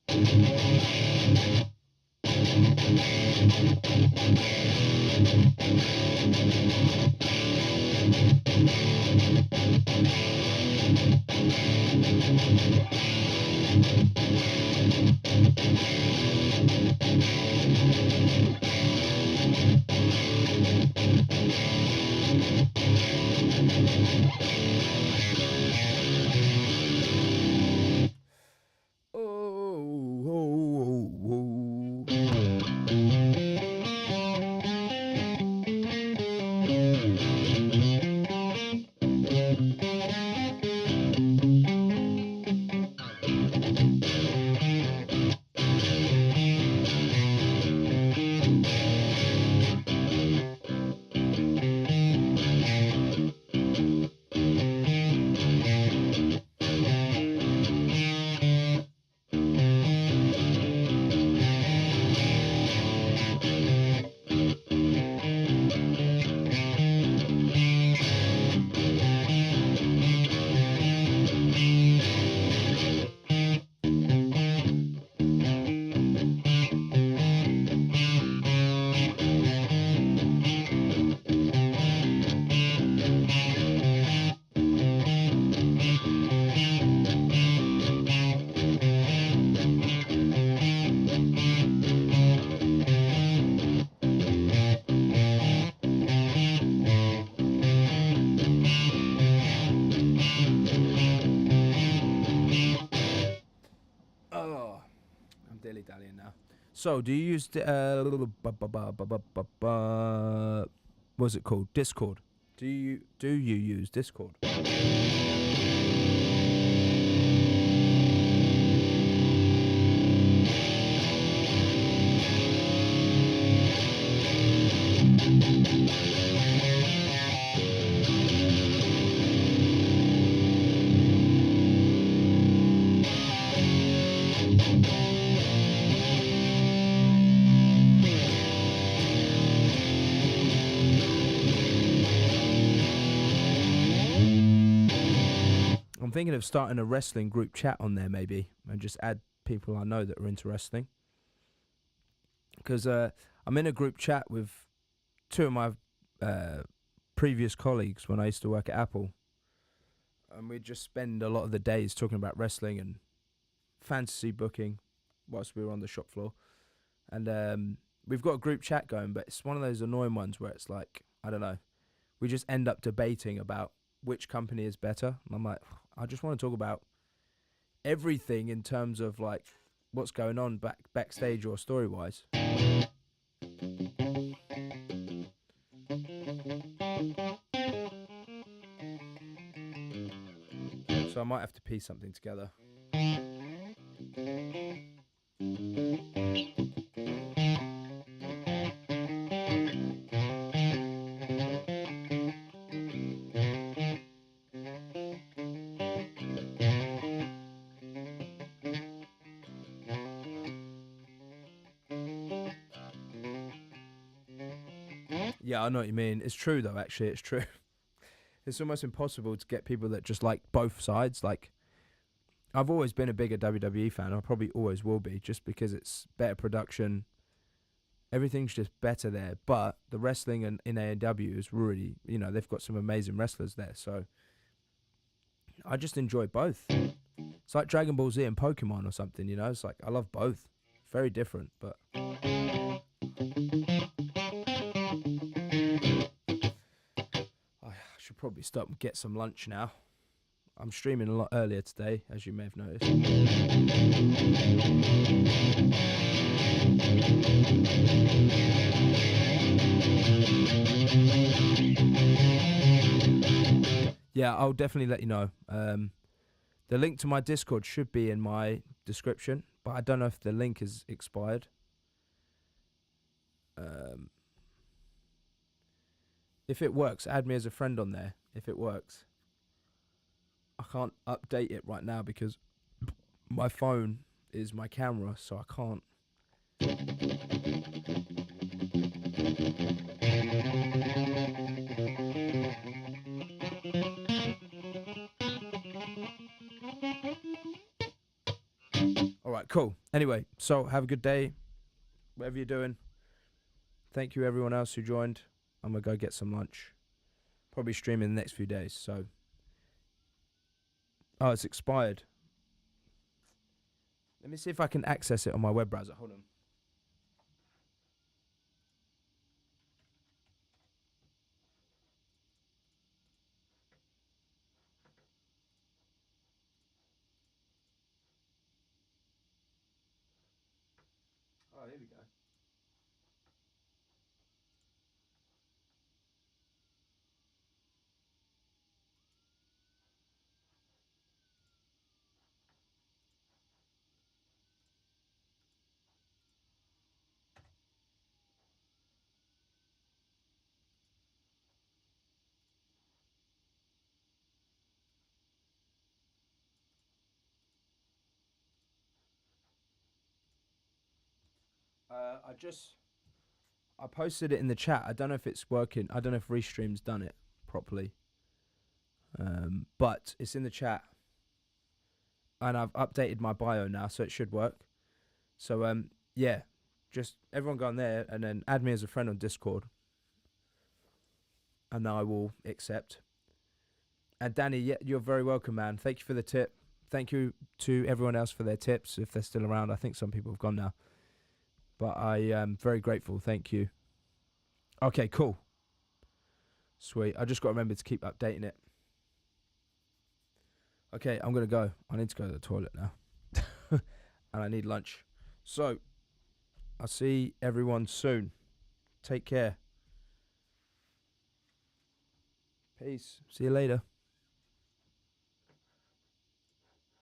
Dilly-dallying now. So, do you use what's it called? Discord. Do you use Discord? I'm thinking of starting a wrestling group chat on there, maybe, and just add people I know that are into wrestling. Because I'm in a group chat with two of my previous colleagues when I used to work at Apple, and we'd just spend a lot of the days talking about wrestling and fantasy booking whilst we were on the shop floor. And we've got a group chat going, but it's one of those annoying ones where it's like, I don't know, we just end up debating about which company is better. And I'm like, I just want to talk about everything in terms of like what's going on backstage or story wise. So I might have to piece something together. Yeah, I know what you mean. It's true though. Actually, it's true. It's almost impossible to get people that just like both sides. Like, I've always been a bigger WWE fan. I probably always will be, just because it's better production. Everything's just better there. But the wrestling in AEW is really, they've got some amazing wrestlers there. So I just enjoy both. It's like Dragon Ball Z and Pokemon or something, It's like I love both. Very different, but I should probably stop and get some lunch now. I'm streaming a lot earlier today, as you may have noticed. Yeah, I'll definitely let you know. The link to my Discord should be in my description, but I don't know if the link is expired. If it works, add me as a friend on there. If it works. I can't update it right now because my phone is my camera, so I can't. All right, cool. Anyway, so have a good day, whatever you're doing. Thank you, everyone else who joined. I'm going to go get some lunch. Probably stream in the next few days, so. Oh, it's expired. Let me see if I can access it on my web browser. Hold on. Oh, here we go. I posted it in the chat. I don't know if it's working. I don't know if Restream's done it properly. But it's in the chat. And I've updated my bio now, so it should work. So, yeah. Just everyone go on there and then add me as a friend on Discord. And I will accept. And Danny, yeah, you're very welcome, man. Thank you for the tip. Thank you to everyone else for their tips, if they're still around. I think some people have gone now. But I am very grateful. Thank you. Okay, cool. Sweet. I just got to remember to keep updating it. Okay, I'm going to go. I need to go to the toilet now. And I need lunch. So, I'll see everyone soon. Take care. Peace. See you later.